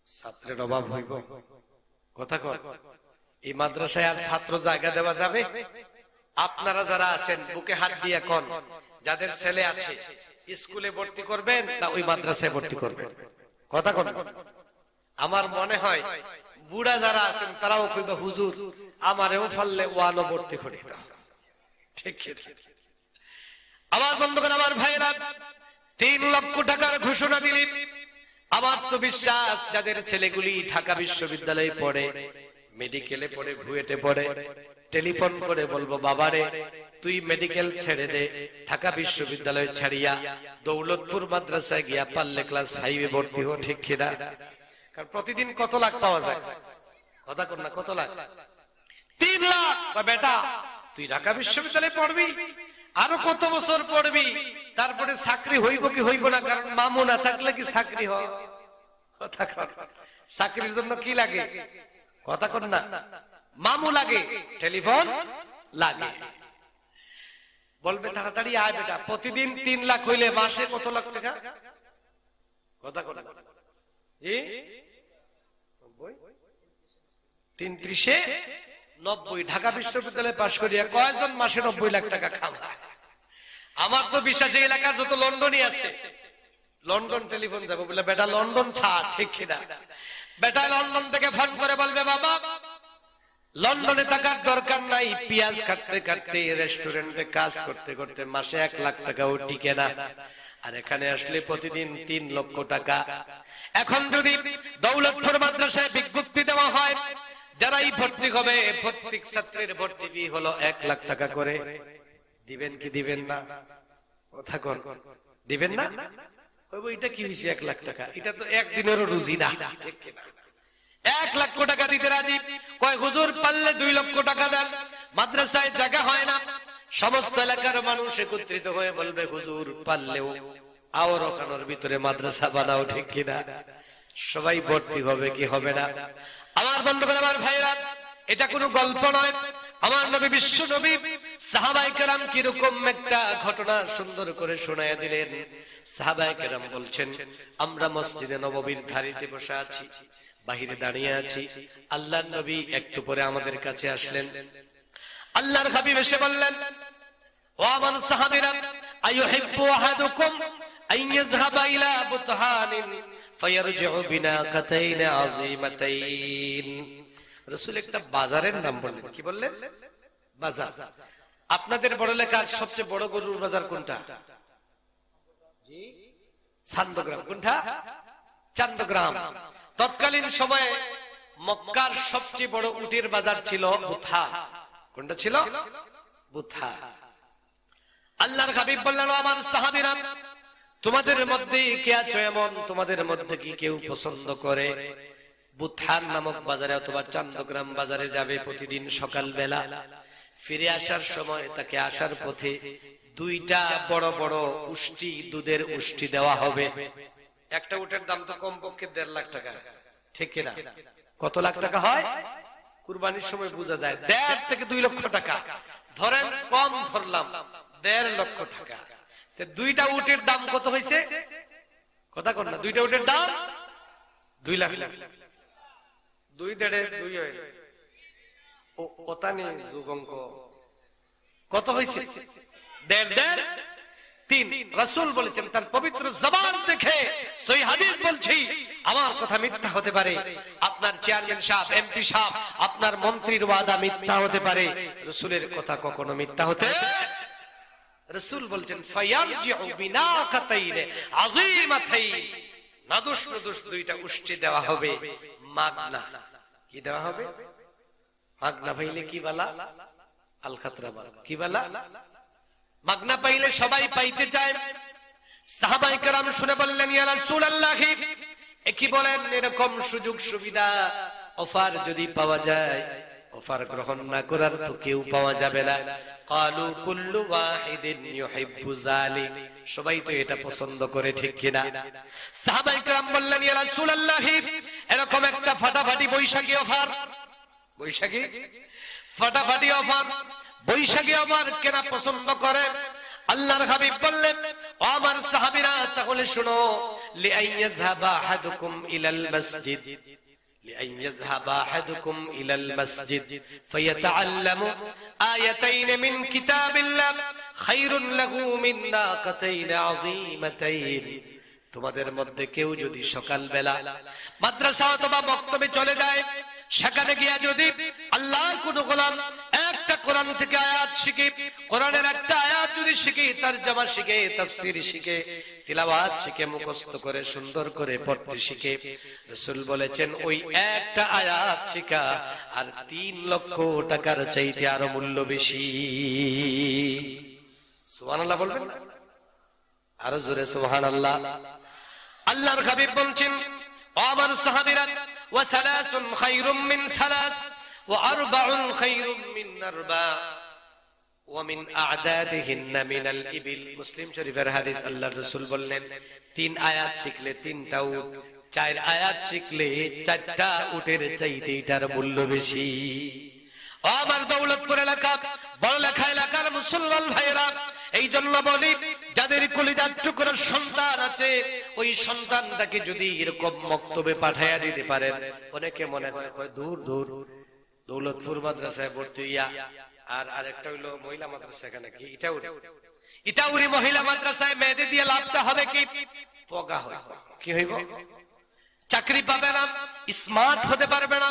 Speaker 1: ছাত্রের অভাব হইব? কথা কর। এই মাদ্রাসায় আর ছাত্র জায়গা দেওয়া যাবে? আপনারা যারা আছেন বুকে হাত দিয়ে কোন, যাদের ছেলে আছে স্কুলে ভর্তি করবেন না ওই মাদ্রাসায় ভর্তি করবেন? কথা কোন। আমার মনে হয় বুড়া যারা আছেন তারাও কইবা, হুজুর আমারেও ফাললে ওয়ানও ভর্তি করে দাও। ঠিক ঠিক। আমার বন্ধুগণ, আমার ভাইরা, 3 লক্ষ টাকার ঘোষণা দিলেন। আমার তো বিশ্বাস যাদের ছেলেগুলি ঢাকা বিশ্ববিদ্যালয়ে পড়ে, মেডিকেলে পড়ে, বুয়েটে পড়ে, টেলিফোন করে বলবো, বাবারে তুই মেডিকেল ছেড়ে দে, ঢাকা বিশ্ববিদ্যালয় ছাড়িয়া দৌলতপুর মাদ্রাসায় গিয়া পারলে ক্লাস 5 ভর্তি হো। ঠিক কিনা? কারণ প্রতিদিন কত লাখ পাওয়া যায়? কথা কর না, কত লাখ? 3 লাখ। বেটা তুই ঢাকা বিশ্ববিদ্যালয়ে পড়বি, আরো কত বছর পড়বি, তারপরে চাকরি হইব কি হইব না? কারণ মামু না থাকলে কি চাকরি হয়? কথা কর। চাকরির জন্য কি লাগে? কথা কর না, মামু লাগে, টেলিফোন লাগে। বলবে তাড়াতাড়ি আয় বেটা। প্রতিদিন 3 লাখ হইলে মাসে কত লাখ টাকা? কথা কর। 3 × 90। ঢাকা বিশ্ববিদ্যালয়ে পাশ করিয়া কয়জন মাসে 90 লাখ টাকা কামায়? আমার তো বিশ্বাস এই এলাকা যত লন্ডনই আছে, লন্ডন টেলিফোন যাবো বলে, বেটা লন্ডন ছাড়। ঠিক কিনা? বেটা লন্ডন থেকে ফোন করে বলবে, বাবা লন্ডনে থাকার দরকার নাই, পেঁয়াজ কাটতে কাটতে রেস্টুরেন্টে কাজ করতে করতে মাসে 1 লাখ টাকাও টিকে না, আর এখানে আসলে প্রতিদিন 3 লক্ষ টাকা। এখন যদি দৌলতপুর মাদ্রাসায় বিজ্ঞপ্তি দেওয়া হয়, যারাই ভর্তি হবে প্রত্যেক ছাত্রের ভর্তি ফি হলো 1 লাখ টাকা করে, দিবেন কি দিবেন না? কথা কন, দিবেন না? এটা কি হয়েছে 1 লাখ টাকা? এটা তো একদিনেরও রুজি না। 1 লক্ষ টাকা দিতে রাজি। কয় হুজুর পারলে 2 লক্ষ টাকা দেন, মাদ্রাসায় জায়গা হয় না। সমস্ত এলাকার মানুষ একত্রিত হয়ে বলবে, হুজুর পারলেও আওর খানোর ভিতরে মাদ্রাসা বানাও। ঠিক কিনা? সবাই ভর্তি হবে কি হবে না? আমার বন্ধুগণ, আমার ভাইরা, এটা কোনো গল্প নয়। আমার নবী, বিশ্ব নবী, সাহাবায়ে কেরাম কিরকম একটা ঘটনা সুন্দর করে শোনায়া দিলেন। সাহাবায়ে কেরাম বলছেন, আমরা মসজিদে নববীর ধারিতে বসে আছি, বাহিরে দাঁড়িয়ে আছি, আল্লাহর নবী একটু পরে আমাদের কাছে আসলেন। আল্লাহর হাবিব এসে বললেন, ও আমার সাহাবীরা, আইয়ুহিব্বু আহাদুকুম আন ইয়াযহাবা ইলা বুতহানিন ফায়ারজিউ বিনাকাতাইন আযীমাতাইন। রাসূল একটা বাজারের নাম বললেন। কি বললেন? বাজার। আপনাদের বড় লেখার সবচেয়ে বড় গরুর বাজার কোনটা? জি, চান্দগ্রাম। কোনটা? চান্দগ্রাম। তৎকালীন সময়ে মক্কার সবচেয়ে বড় উটের বাজার ছিল বুথা। কোনটা ছিল? বুথা। আল্লাহর হাবিব বললেন, আমার সাহাবীরা, তোমাদের মধ্যে কে আছো এমন, তোমাদের মধ্যে কি কেউ পছন্দ করে বুথান নামক বাজারে অথবা চান্দগ্রাম বাজারে যাবে প্রতিদিন সকাল বেলা, ফিরে আসার সময় তাকে আসার পথে দুইটা বড় বড় উষ্টি, দুধের উষ্টি দেওয়া হবে। একটা উটের দাম তো কমপক্ষে 1.5 লাখ টাকা, ঠিক কিনা? কত লাখ টাকা হয় কুরবানির সময় বোঝা যায়, 1.5 থেকে 2 লক্ষ টাকা ধরেন, কম ধরলাম 1.5 লক্ষ টাকা। দুইটা উটের দাম কত হয়েছে? কথা কর না, দুইটা উটের দাম 2 লাখ। 2 2 হয় ও ওতানি যুগঙ্ক কত হয়েছে? 1.5 3। রাসূল বলেছেন তার পবিত্র জবান থেকে সহিহ হাদিস বলছি, আমার কথা মিথ্যা হতে পারে, আপনার চেয়ারম্যান সাহেব, এমপি সাহেব, আপনার মন্ত্রীর ওয়াদা মিথ্যা হতে পারে, রাসূলের কথা কখনো মিথ্যা হতে। রাসূল বলেছেন ফায়ারজিউ বিনাকাতাইন আযীমাতাইন, নাদুস নাদুস দুইটা উষ্টি দেওয়া হবে মাগনা। কি দেওয়া হবে? মাগনা পাইলে কি বালা? আল খাতরা বালা। কি বালা? মাগনা পাইলে সবাই পাইতে চায়। সাহাবায়ে কেরাম শুনে বললেন ইয়া রাসূলুল্লাহ, কি বলেন, এরকম সুযোগ সুবিধা অফার যদি পাওয়া যায়, অফার গ্রহণ না করার তো কেউ পাওয়া যাবে না। ক্বালু কুল্লু ওয়াহিদিন ইউহিব্বু যালিক, সবাই তো এটা পছন্দ করে, ঠিক কিনা? সাহাবায়ে কেরাম বললেন ইয়া রাসূলুল্লাহ, এরকম একটা ফাটাফাটি বৈশাখী অফার, বৈশাখী ফাটাফাটি অফার, বৈশাখী অফার কেনা পছন্দ করে? আল্লাহর হাবিব বললেন, ও আমার সাহাবীরা, তাহলে শুনো, লিআইয়াযহাবা আহাদুকুম ইলাল মাসজিদ, লিআন ইয়াযহাবা আহাদুকুম ইলাল মাসজিদ ফায়াতাআল্লামু আয়াতাইন মিন কিতাবিল্লাহ খায়রুন লাহু মিন নাকাতাইন আযীমাতাইন। তোমাদের মধ্যে কেউ যদি সকালবেলা মাদ্রাসা অথবা মক্তবে চলে যায়, সেখানে গিয়া যদি আল্লাহর কোন গোলাম একটা কোরআন থেকে আয়াত শিখে, কোরআনের একটা আয়াত যদি শিখে, তরজমা শিখে, তাফসীর শিখে, তিলাওয়াত শিখে, মুখস্থ করে সুন্দর করে পড়তে শিখে, রাসূল বলেছেন ওই একটা আয়াত শিখা আর 3 লক্ষ টাকার চাইতে আরো মূল্য বেশি। সুবহানাল্লাহ বলবেন না? আরো জোরে সুবহানাল্লাহ। আল্লাহর হাবিব বলছেন, ও আমার সাহাবীরা, ওয়া সালাসুন খায়রুম মিন সালাস ওয়া আরবাউন খায়রুম মিন আরবা ওয়া মিন আ'দাদিহিন্না মিনাল ইবিল। মুসলিম শরীফের হাদিস। আল্লাহর রাসূল বললেন 3 আয়াত শিখলে 3টা উট, 4 আয়াত শিখলে 4টা উটের চাইতে এটার মূল্য বেশি। ও আমার দৌলতপুর এলাকা, বড় লেখা এলাকার মুসলমান ভাইরা, এই জন্য বলি, যাদের কলিজার টুকরার সন্তান আছে, ওই সন্তানটাকে যদি এরকম মক্তবে পাঠাইয়া দিতে পারেন, অনেকে মনে হয় দূর দূর দৌলতপুর মাদ্রাসায় ভর্তি হইয়া, আর আরেকটা হইলো মহিলা মাদ্রাসা, এখানে কি ইটাউরি মহিলা মাদ্রাসায় মেয়েদের দিয়ে লাভটা হবে কি? পগা হইব। কি হইব? চাকরি পাবে না, স্মার্ট হতে পারবে না,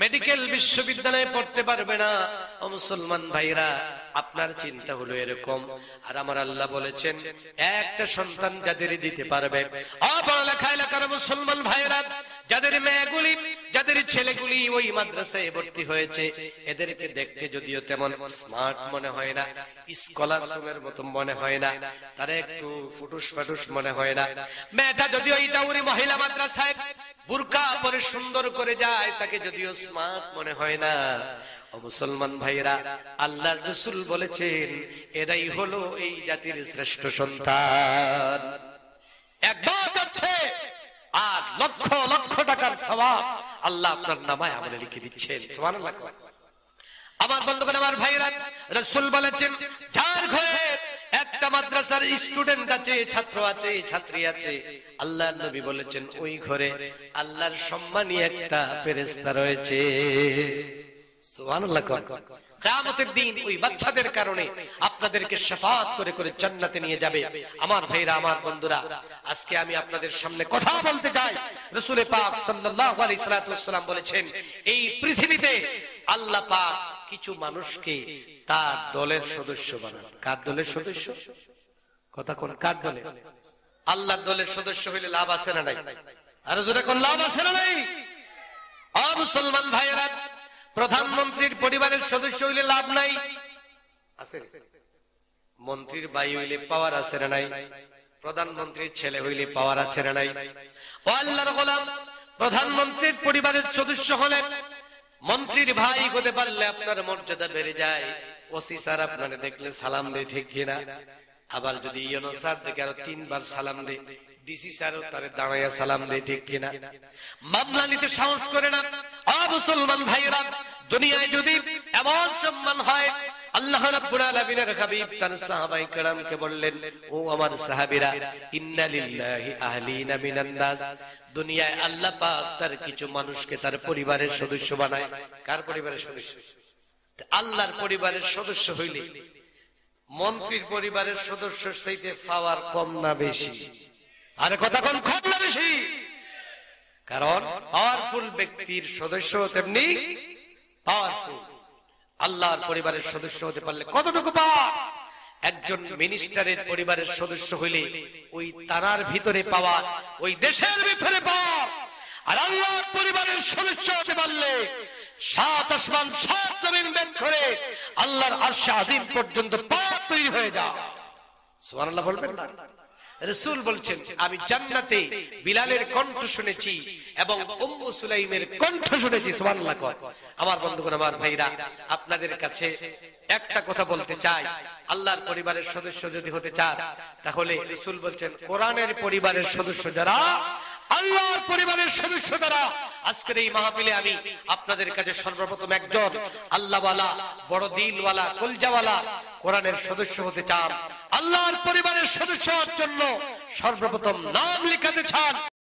Speaker 1: মেডিকেল বিশ্ববিদ্যালয়ে পড়তে পারবে না। ও মুসলমান ভাইরা, আপনার চিন্তা হলো এরকম, আর আমার আল্লাহ বলেছেন একটা সন্তান যাদের দিতে পারবে, পড়ালেখা এলাকার মুসলমান ভাইরা, যাদের মেয়েগুলি, যাদের ছেলেগুলি ওই মাদ্রাসায় ভর্তি হয়েছে, এদেরকে দেখতে যদিও তেমন স্মার্ট মনে হয় না, স্কলারশিপের মতো মনে হয় না, তারা একটু ফুটুস ফাটুস মনে হয় না। মেয়েটা যদিও ইটাউরি মহিলা মাদ্রাসায় বুরকা পরে সুন্দর করে যায়, তাকে যদিও স্মার্ট মনে হয় না। ও মুসলমান ভাইরা, আল্লাহর রাসূল বলেছেন এরাই হলো এই জাতির শ্রেষ্ঠ সন্তান। একবার যাচ্ছে আর লক্ষ লক্ষ টাকার সওয়াব আল্লাহ আপনার নামায় আমলে লিখে দিচ্ছেন। সুবহানাল্লাহ। আমার বন্ধুগণ, আমার ভাইরা, রাসূল বলেছেন যার ঘরে একটা মাদ্রাসার স্টুডেন্ট আছে, ছাত্র আছে, ছাত্রী আছে, আল্লাহর নবী বলেছেন ওই ঘরে আল্লাহর সম্মানী একটা ফেরেশতা রয়েছে। সুবহানাল্লাহ। কিয়ামতের দিন ওই বাচ্চাদের কারণে আপনাদেরকে শাফাআত করে করে জান্নাতে নিয়ে যাবে। আমার ভাইরা, আমার বন্ধুরা, আজকে আমি আপনাদের সামনে কথা বলতে চাই। রাসূল পাক সাল্লাল্লাহু আলাইহি ওয়াসাল্লাম বলেছেন এই পৃথিবীতে আল্লাহ পাক কিছু মানুষকে তার দলের সদস্য বানান। কার দলের সদস্য? কথা কোন? কার দলে? আল্লাহর দলের সদস্য হইলে লাভ আছে না নাই? আর জোরে কোন লাভ আছে না নাই? ও মুসলমান ভাইরা, প্রধানমন্ত্রীর পরিবারের সদস্য হইলে লাভ নাই? আছে। মন্ত্রীর ভাই হইলে পাওয়ার আছে না নাই? প্রধানমন্ত্রীর ছেলে হইলে পাওয়ার আছে না নাই? ও আল্লাহর গোলাম, প্রধানমন্ত্রীর পরিবারের সদস্য হলে, মন্ত্রীর ভাই হতে পারলে আপনার মর্যাদা বেড়ে যায়, ওসি স্যার আপনারে দেখলে সালাম দেয়, ঠিক কিনা? আবার যদি ইউনো স্যার দেখে আরো 3 বার সালাম দেয়, ডিসি স্যারও তারে দাঁড়াইয়া সালাম দেয়, ঠিক কিনা? মামলা নিতে সাহস করে না। মুসলমান ভাইরা, দুনিয়ায় যদি এমন সম্মান হয়, আল্লাহ রাব্বুল আলামিনের হাবিব তার সাহাবায়ে কেরামকে বললেন, ও আমার সাহাবীরা, ইন্না লিল্লাহি আহলিনা মিনান নাস, দুনিয়ায় আল্লাহ পাক তার কিছু মানুষকে তার পরিবারের সদস্য বানায়। কার পরিবারের সদস্য? আল্লাহর পরিবারের সদস্য হইলে মন্ত্রীর পরিবারের সদস্য চাইতে পাওয়ার কম না বেশি? আরে কথা কোন, কম না বেশি? কারণ পাওয়ারফুল ব্যক্তির সদস্য তেমনি পাওয়ারফুল। আল্লাহর পরিবারের সদস্য হতে পারলে কতটুকু পাওয়া! একজন মিনিস্টারের পরিবারের সদস্য হইলে ওই তারার ভিতরে পাওয়া, ওই দেশের ভিতরে পাওয়া। আর আল্লাহর পরিবারের সদস্য হতে পারলে 7 আসমান 7 জমিন বেদ করে আল্লাহর আরশে আযীম পর্যন্ত পাওয়া তৈরি হয়ে যায়। সুবহানাল্লাহ বলবেন না? রাসূল বলছেন, আমি জান্নাতে বিলালের কণ্ঠ শুনেছি এবং উম্মু সুলাইমের কণ্ঠ শুনেছি। সুবহানাল্লাহ। আমার বন্ধুগণ, আমার ভাইরা, আপনাদের কাছে একটা কথা বলতে চাই, আল্লাহর পরিবারের সদস্য যদি হতে চান, তাহলে রাসূল বলছেন, কোরআনের পরিবারের সদস্য যারা, আল্লাহর পরিবারের সদস্য যারা, আজকের এই মাহফিলে আমি আপনাদের কাছে সর্বপ্রথম একজন আল্লাহওয়ালা, বড় দিলওয়ালা, কলজাওয়ালা কোরআনের সদস্য হতে চান, আল্লাহর পরিবারের সদস্য হওয়ার জন্য সর্বপ্রথম নাম লিখাতে চান,